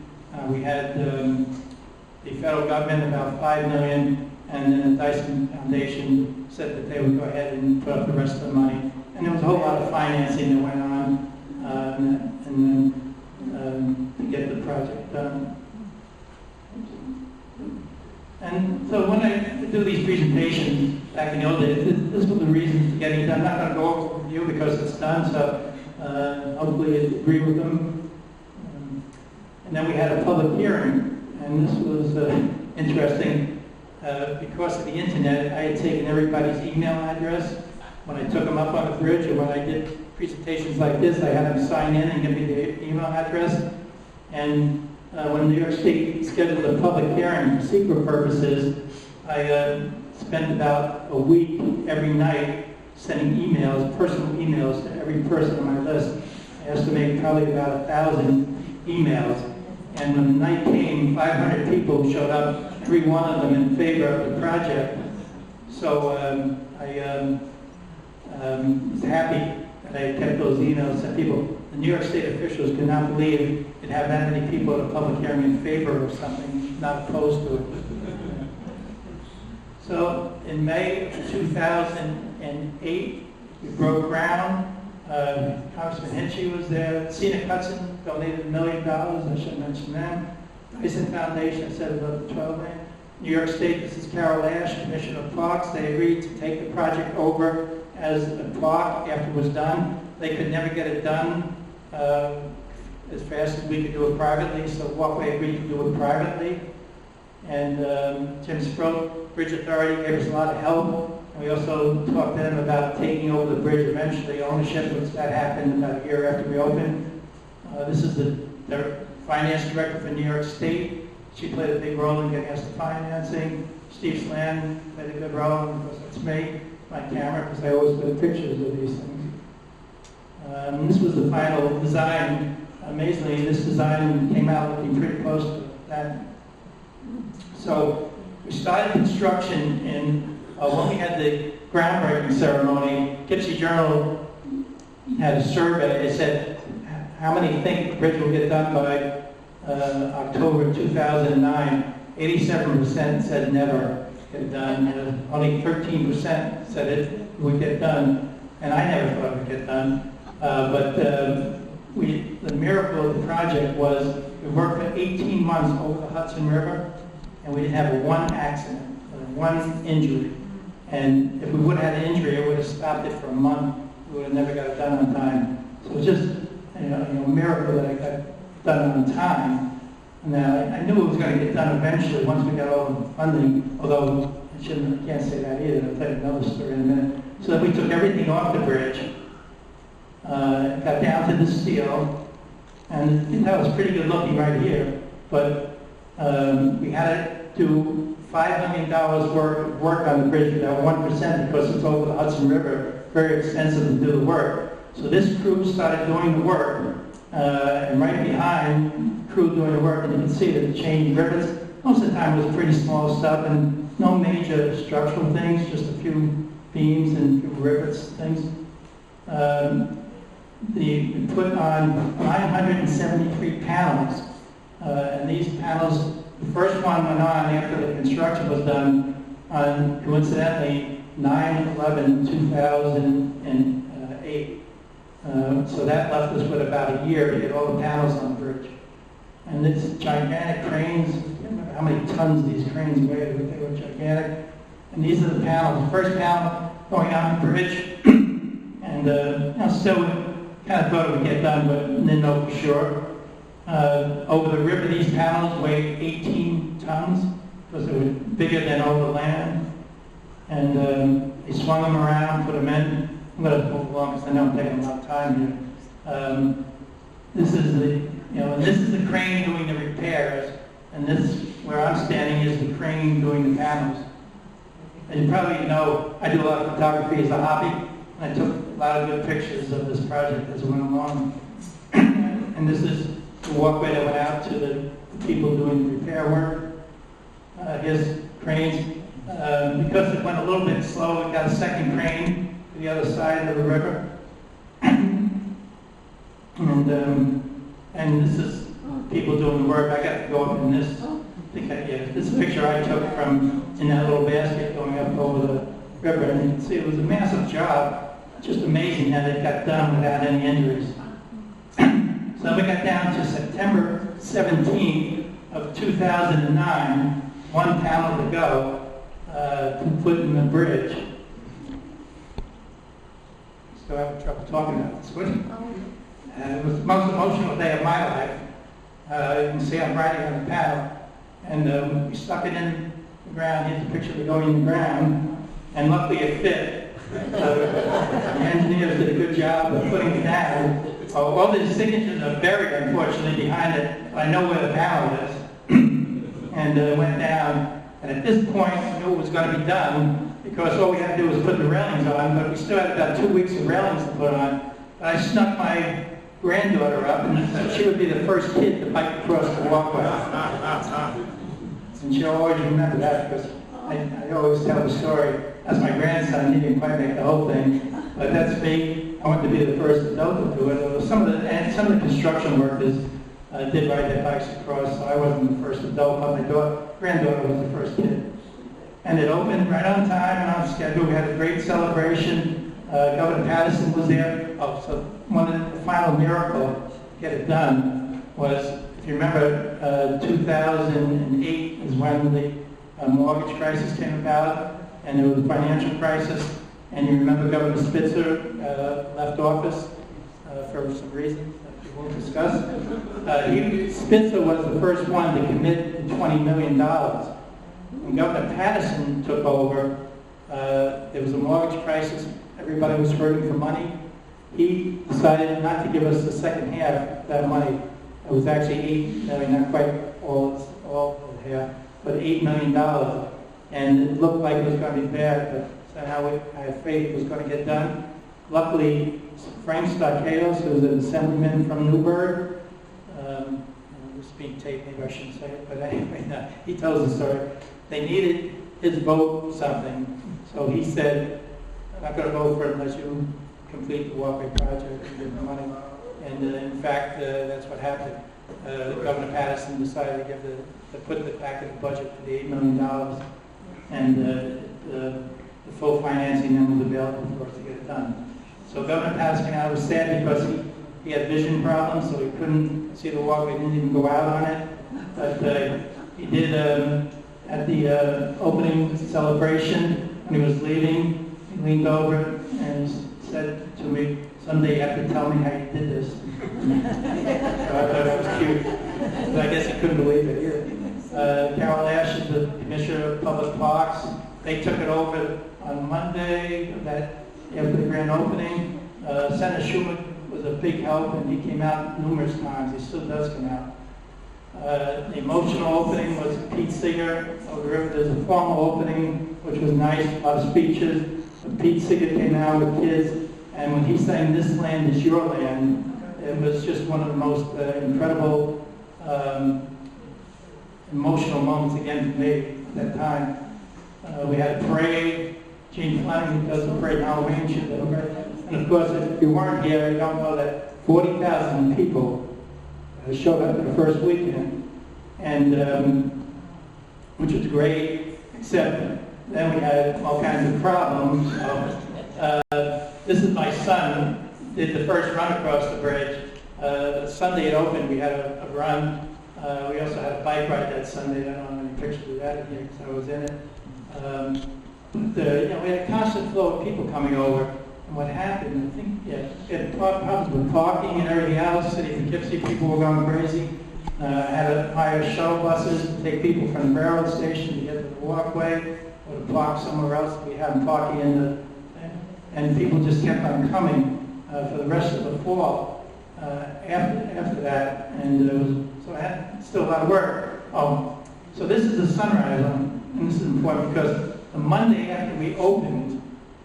We had the federal government about $5 million, and then the Dyson Foundation said that they would go ahead and put up the rest of the money. And there was a whole lot of financing that went on, to get the project done. And so when I do these presentations back in the old days, this was the reasons for getting it done. I'm not going to go over with you because it's done, so hopefully you agree with them. And then we had a public hearing, and this was interesting. Because of the internet, I had taken everybody's email address. When I took them up on the bridge, or when I did presentations like this, I had them sign in and give me their email address. And when New York State scheduled a public hearing for secret purposes, I spent about a week every night sending emails, personal emails, to every person on my list. I estimate probably about 1,000 emails. And when the night came, 500 people showed up, every one of them in favor of the project. So I was happy that I kept those emails to people. The New York State officials could not believe it had that many people at a public hearing in favor of something, not opposed to it. So in May of 2008, we broke ground. Congressman Hinchy was there. Scenic Hudson donated $1 million. I should mention them. Dyson Foundation, I said about the 12 million. New York State, this is Carol Ash, Commissioner of Parks. They agreed to take the project over as a park after it was done. They could never get it done as fast as we could do it privately, so Walkway agreed to do it privately. And Tim Sproat, Bridge Authority, gave us a lot of help. And we also talked to them about taking over the bridge eventually, ownership, which that happened about a year after we opened. This is the finance director for New York State. She played a big role in getting us the financing. Steve Slan played a good role, and of course that's me, my camera, because I always put pictures of these things. This was the final design. Amazingly, this design came out looking pretty close to that. So we started construction in, when we had the groundbreaking ceremony, Gypsy Journal had a survey. They said, how many think the bridge will get done by October 2009? 87% said never get it done. Only 13% said it would get done. And I never thought it would get done. The miracle of the project was we worked for 18 months over the Hudson River, and we didn't have one accident, one injury. And if we would have had an injury, it would have stopped it for a month. We would have never got it done on time. So it's just a miracle that I got done on time. Now, I knew it was going to get done eventually once we got all the funding, although I can't say that either. I'll tell you another story in a minute. So then we took everything off the bridge, got down to the steel, and that was pretty good looking right here. But we had to do $5 million worth of work on the bridge without 1% because it's over the Hudson River, very expensive to do the work. So this crew started doing the work, and right behind crew doing the work, and you can see that the changed rivets. Most of the time it was pretty small stuff and no major structural things, just a few beams and a few rivets and things. We put on 973 panels, and these panels, the first one went on after the construction was done on, coincidentally, 9/11/2008. So that left us with about a year to get all the panels on the bridge. And it's gigantic cranes. I can't remember how many tons these cranes weighed, but they were gigantic. And these are the panels. The first panel going on the bridge, and still kind of thought it would get done, but didn't know for sure. Over the river, these panels weighed 18 tons because they were bigger than over the land. And they swung them around, put them in. I'm going to move along because I know I'm taking a lot of time here. This is the crane doing the repairs, and this, where I'm standing, is the crane doing the panels. And you probably know I do a lot of photography as a hobby, and I took a lot of good pictures of this project as it went along. And this is the walkway that went out to the people doing the repair work. Here's cranes. Because it went a little bit slow, we got a second crane to the other side of the river. and this is people doing the work. I got to go up in this. This picture I took from in that little basket going up over the river, and you can see it was a massive job. Just amazing how they got done without any injuries. So we got down to September 17th of 2009, one panel to go to put in the bridge. So I have trouble talking about this one. It was the most emotional day of my life. You can see I'm writing on the panel. And we stuck it in the ground. Here's a picture of it going in the ground. And luckily it fit. The engineers did a good job of putting it down. All the signatures are buried, unfortunately, behind it. I know where the panel is. And it went down. And at this point, I knew it was going to be done because all we had to do was put the railings on. But we still had about 2 weeks of railings to put on. But I snuck my granddaughter up, and she would be the first kid to bike across the walkway. And she'll always remember that because I always tell the story. That's my grandson. He didn't quite make the whole thing, but that's me. I wanted to be the first adult to do it. Some of the construction workers did ride their bikes across, so I wasn't the first adult, but my granddaughter was the first kid. And it opened right on time and on schedule. We had a great celebration. Governor Patterson was there. Oh, so one of the final miracle to get it done was, if you remember, 2008 is when the mortgage crisis came about, and there was a financial crisis. And you remember Governor Spitzer left office for some reasons that we won't discuss. Spitzer was the first one to commit to $20 million. When Governor Patterson took over, there was a mortgage crisis. Everybody was hurting for money. He decided not to give us the second half of that money. It was actually $8 million, not quite all of the half, but $8 million. And it looked like it was going to be bad, but somehow I had faith it was going to get done. Luckily, Frank Stockados, who was an assemblyman from Newburgh, this is being taped, maybe I shouldn't say it, but anyway, no, he tells the story. They needed his vote for something, so he said, I'm not going to vote for it unless you complete the walkway project and give the money. And in fact, that's what happened. Governor Patterson decided to put it back in the budget for the $8 million, and the full financing then was available for us to get it done. So Governor Patterson was sad because he had vision problems, so he couldn't see the walkway, didn't even go out on it. But he did, at the opening celebration, when he was leaving, he leaned over and said to me, someday you have to tell me how you did this. So I thought that was cute. But I guess he couldn't believe it either. Carol Ash is the Commissioner of Public Parks. They took it over on Monday after the grand opening. Senator Schumer was a big help, and he came out numerous times. He still does come out. The emotional opening was Pete Seeger of the river. There's a formal opening, which was nice, a lot of speeches. Pete Seeger came out with kids, and when he sang "This Land Is Your Land," it was just one of the most incredible emotional moments again for me at that time. We had a parade. Gene Fleming does the parade Halloween show. And of course, if you weren't here, you don't know that 40,000 people showed up the first weekend, and which was great, except then we had all kinds of problems. This is my son, did the first run across the bridge. Sunday it opened, we had a run. We also had a bike ride that Sunday. I don't have any pictures of that in here because I was in it. We had a constant flow of people coming over. And what happened, I think, we had problems with parking and everything else. City of Poughkeepsie people were going crazy. Had to hire shuttle buses to take people from the railroad station to get to the walkway or to park somewhere else. We had them parking in the, and people just kept on coming for the rest of the fall after that. And so I had still a lot of work. So this is the sunrise, and this is important because the Monday after we opened,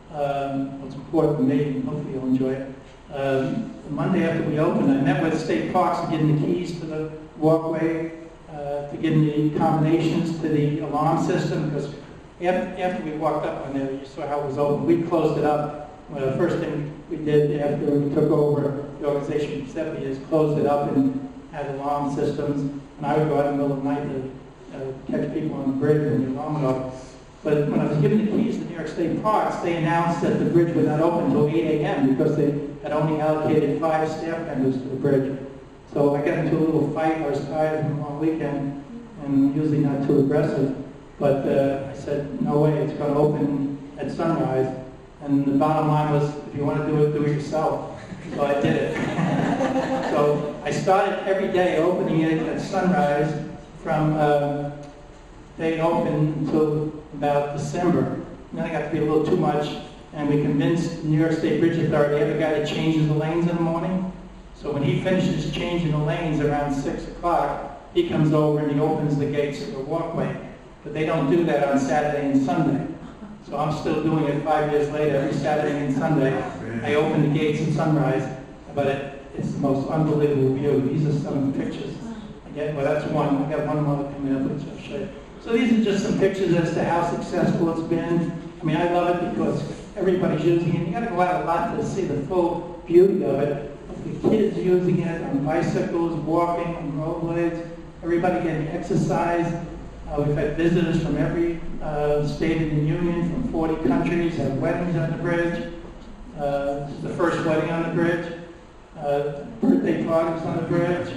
what's important to me, and hopefully you'll enjoy it. The Monday after we opened, I met with State Parks to give them the keys to the walkway, to give them the combinations to the alarm system, because after we walked up on there, you saw how it was open. We closed it up Well, the first thing we did after we took over the organization for 70 years, closed it up and had alarm systems. And I would go out in the middle of the night to catch people on the bridge when the alarm went off. But when I was given the keys to New York State parks, they announced that the bridge would not open until 8 a.m. because they had only allocated 5 staff members to the bridge. So I got into a little fight. I was tired from a long weekend, and usually not too aggressive. But I said, no way, it's going to open at sunrise. And the bottom line was, if you want to do it yourself. So I did it. So I started every day opening it at sunrise from they open until about December. And then it got to be a little too much, and we convinced the New York State Bridge Authority, they have a guy that changes the lanes in the morning. So when he finishes changing the lanes around 6 o'clock, he comes over and he opens the gates of the walkway. But they don't do that on Saturday and Sunday. So I'm still doing it 5 years later, every Saturday and Sunday. I open the gates at sunrise, but it's the most unbelievable view. These are some of the pictures. Well, that's one. I got one more coming up, which I'll show you. So these are just some pictures as to how successful it's been. I mean, I love it because everybody's using it. You got to go out a lot to see the full beauty of it. The kids using it on bicycles, walking on rollerblades, everybody getting exercise. We've had visitors from every state in the Union, from 40 countries, had weddings on the bridge. This is the first wedding on the bridge. Birthday parties on the bridge.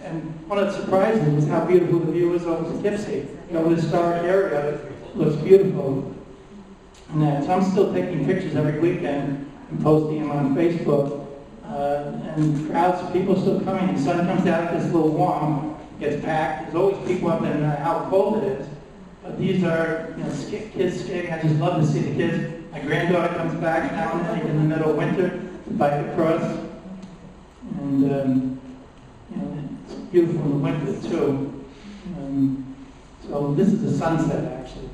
And one of the surprises was how beautiful the view is over Poughkeepsie. You know, the historic area looks beautiful. And so I'm still taking pictures every weekend and posting them on Facebook. And crowds of people still coming. The sun comes out, it's a little warm, gets packed. There's always people up there no matter how cold it is. But these are, you know, kids skating. I just love to see the kids. My granddaughter comes back now and then in the middle of winter to bike across. And, you know, it's beautiful in the winter too. So this is the sunset actually.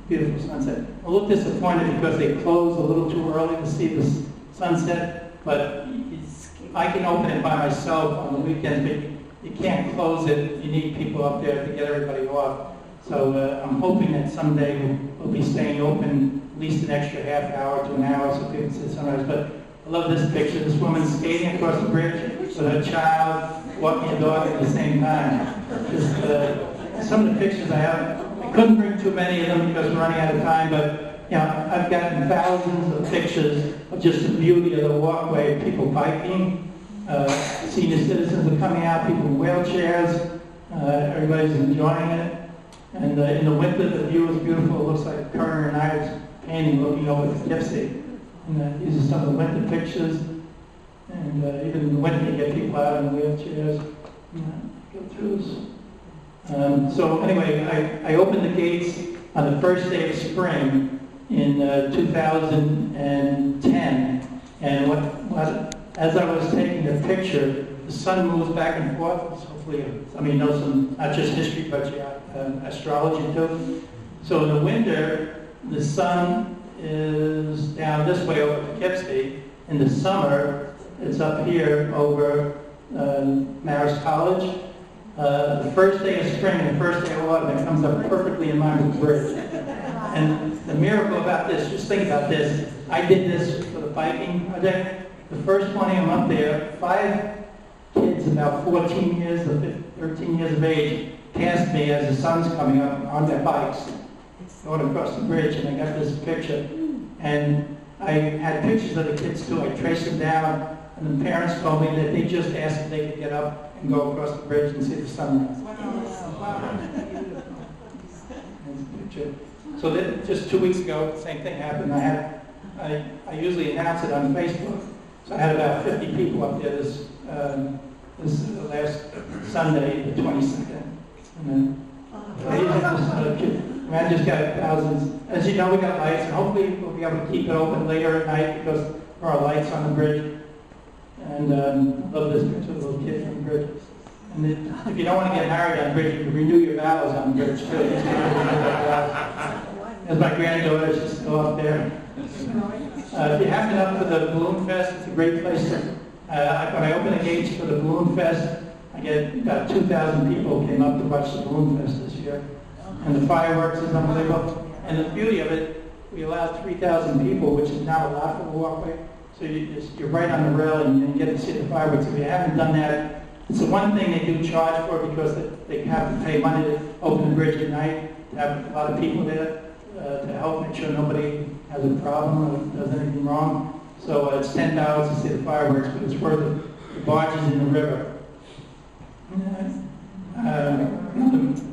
Beautiful sunset. I'm a little disappointed because they closed a little too early to see the sunset, but I can open it by myself on the weekends, but you can't close it. You need people up there to get everybody off. So I'm hoping that someday we'll be staying open at least an extra half hour to an hour so people can see the sunrise. But I love this picture. This woman skating across the bridge with her child, walking a dog at the same time. Just some of the pictures I have. I couldn't bring too many of them because we're running out of time, but you know, I've gotten thousands of pictures of just the beauty of the walkway, people biking, senior citizens are coming out, people in wheelchairs, everybody's enjoying it. And in the winter, the view is beautiful. It looks like Kerner and Hyde's painting looking over Poughkeepsie. And these are some of the winter pictures. And even in the winter, you get people out in wheelchairs. Go through this. So anyway, I opened the gates on the first day of spring in 2010. And as I was taking the picture, the sun moves back and forth. So hopefully some of you know some, not just history, but astrology too. So in the winter, the sun is down this way over Poughkeepsie. In the summer, it's up here over Marist College. The first day of spring and the first day of autumn, it comes up perfectly in line with the bridge. And the miracle about this, just think about this. I did this for the biking project. The first 20 I'm up there, 5 kids about 14 years to 13 years of age passed me as the sun's coming up on their bikes, going across the bridge, and I got this picture. And I had pictures of the kids too. I traced them down, and the parents told me that they just asked if they could get up and go across the bridge and see the sunrise. Wow. There's a picture. So then, just 2 weeks ago, the same thing happened. I usually announce it on Facebook. So I had about 50 people up there this last Sunday, the 22nd. And then, I just got thousands. As you know, we got lights, and hopefully we'll be able to keep it open later at night because there are lights on the bridge. And I love this picture of a little kid on the bridge. And if you don't want to get married on the bridge, you can renew your vows on the bridge too. As my granddaughter, she's still up there. If you happen up for the Balloon Fest, it's a great place to. When I open the gates for the Balloon Fest, I get about 2,000 people came up to watch the Balloon Fest this year. And the fireworks is unbelievable. And the beauty of it, we allowed 3,000 people, which is not a lot for the walkway. So you're right on the rail and you get to see the fireworks. If you haven't done that, it's the one thing they do charge for because they have to pay money to open the bridge at night, to have a lot of people there to help make sure nobody has a problem or does anything wrong. So it's $10 to see the fireworks, but it's worth it. The barges in the river.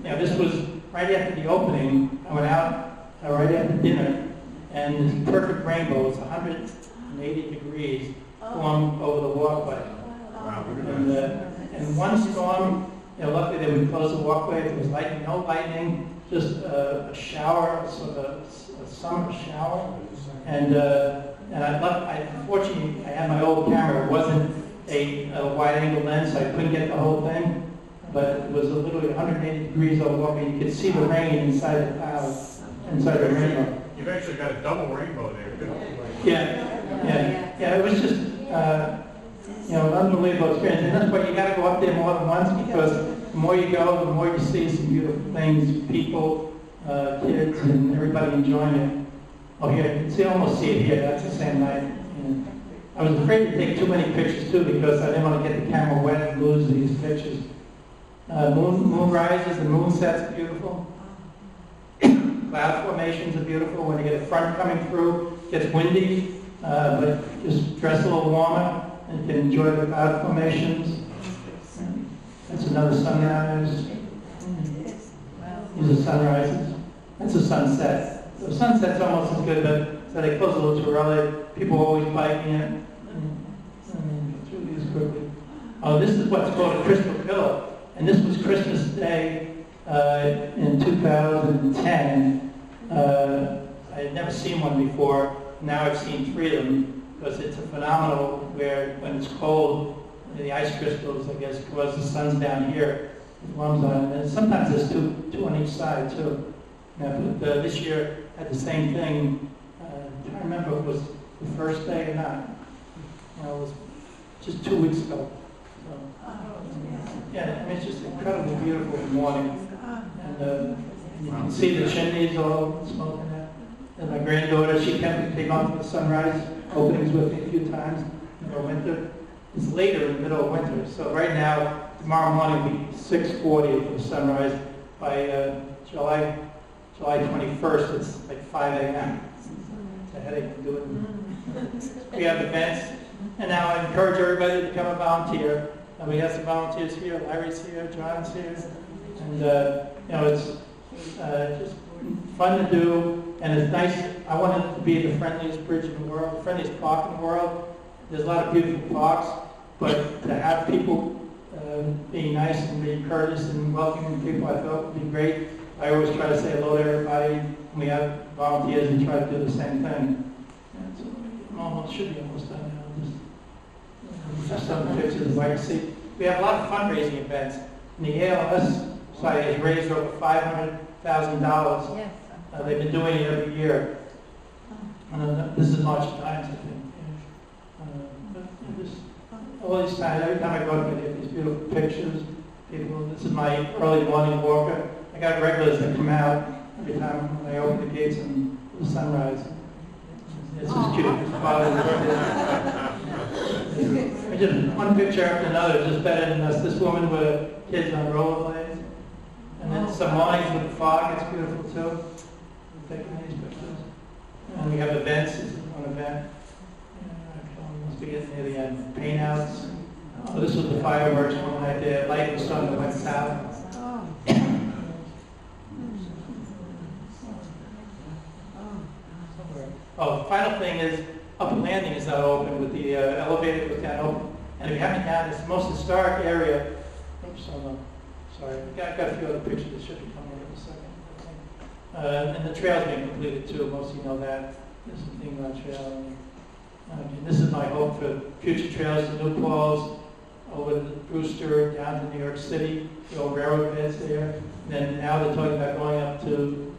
This was right after the opening. I went out right after dinner, and this perfect rainbow, it's 180 degrees, formed over the walkway. And one storm, luckily they would close the walkway. There was lightning, no lightning, just a shower, sort of a summer shower. And unfortunately, I had my old camera. It wasn't a wide-angle lens, so I couldn't get the whole thing. But it was literally 180 degrees over the walkway. You could see the rain inside the clouds, inside the rainbow. You've actually got a double rainbow there, too. Yeah. It was just, an unbelievable experience. And that's why you got to go up there more than once, because the more you go, the more you see some beautiful things, people, kids, and everybody enjoying it. Oh, here, you can almost see it here. That's the same night. And I was afraid to take too many pictures, too, because I didn't want to get the camera wet and lose these pictures. Moon rises, the moon sets beautiful. Cloud formations are beautiful. When you get a front coming through, it gets windy, but just dress a little warmer and you can enjoy the cloud formations. That's another sunrise. These are sunrises. That's a sunset. The sunset's almost as good, but so they close a little too early. People are always biking it. Through these quickly. Oh, this is what's called a crystal pillar. And this was Christmas Day in 2010. I had never seen one before. Now I've seen 3 of them because it's a phenomenal where when it's cold, the ice crystals, I guess, because the sun's down here, it warms on it. And sometimes there's two on each side too. But this year had the same thing. I can't remember if it was the first day or not. It was just 2 weeks ago. Yeah, it's just incredibly beautiful in the morning. And you can see the chimneys all smoking there. And my granddaughter, she came on for the sunrise openings with me a few times in the winter. It's later in the middle of winter. So right now, tomorrow morning will be 6:40 for the sunrise. By July 21st, it's like 5 a.m. It's a headache to do it. We have events. And now I encourage everybody to become a volunteer. And we have some volunteers here. Larry's here, John's here. And, it's just fun to do. And it's nice. I want it to be the friendliest bridge in the world, the friendliest park in the world. There's a lot of beautiful parks. But to have people being nice and being courteous and welcoming people, I thought would be great. I always try to say hello to everybody. When we have volunteers and try to do the same thing. And so, should be almost done now. Just some pictures of what you see. We have a lot of fundraising events. And the ALS Society has raised over $500,000. Yes. They've been doing it every year. This is March times, I think. All these times, every time I go up, I get these beautiful pictures. People, this is my early morning walker. I got regulars that come out every time when I open the gates and the sunrise. It's just cute. Just one picture after another, just better than us. This woman with kids on rollerblades. And then some mornings with fog, it's beautiful too. Taking these pictures. And we have events, this is one event. Must be getting near the end. Paint outs. Oh, this was the fireworks one night there. Light was starting to went south. Oh, the final thing is, Upper Landing is not open, with the elevator was down open. And if you haven't had this most historic area, oops, sorry, I've got a few other pictures that should be coming in a second. And the trail's being completed too, most of you know that. This is the Inglewood Trail. And this is my hope for future trails to New Paltz, over to Brewster, down to New York City, the old railroad beds there. And then now they're talking about going up to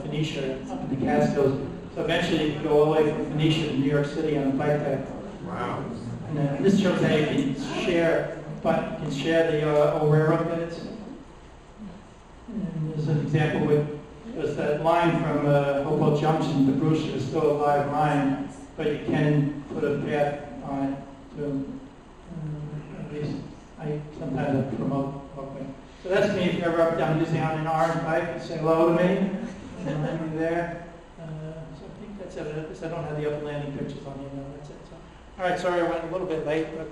Phoenicia, up in the Catskills. So eventually you can go all the way from Phoenicia to New York City on a bike deck. Wow. And this shows how you can share, the old railroad beds. And there's an example with because that line from Hopewell Junction to Brewster is still a live line, but you can put a path on it to, at least, I sometimes promote walkway. So that's me. If you're ever up down using on an orange bike, you say hello to me. I'm there. So I think that's it. Because I don't have the upper landing pictures on you. No, that's it. So, all right, sorry I went a little bit late, but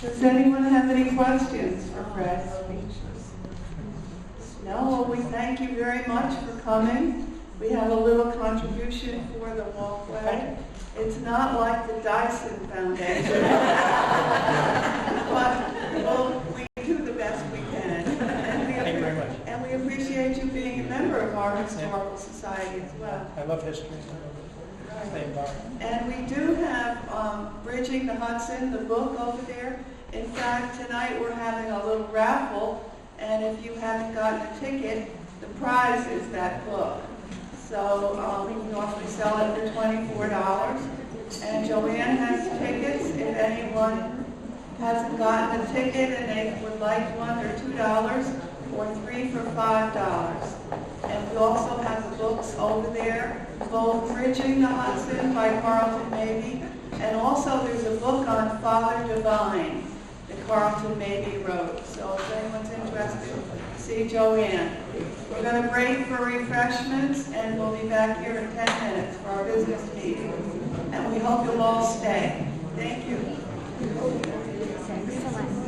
Does anyone have any questions for Fred? No, well, we thank you very much for coming. We have a little contribution for the walkway. It's not like the Dyson Foundation, but we do the best we can. thank you very much. And we appreciate you being a member of our historical society as well. I love history. And we do have Bridging the Hudson, the book over there. In fact, tonight we're having a little raffle, and if you haven't gotten a ticket, the prize is that book. So we can normally sell it for $24. And Joanne has tickets. If anyone hasn't gotten a ticket and they would like one, they're $2 or 3 for $5. And we also have the books over there, both Bridging the Hudson by Carlton Mabie, and also there's a book on Father Divine that Carlton Mabie wrote. So if anyone's interested, see Joanne. We're going to break for refreshments, and we'll be back here in 10 minutes for our business meeting. And we hope you'll all stay. Thank you. Excellent.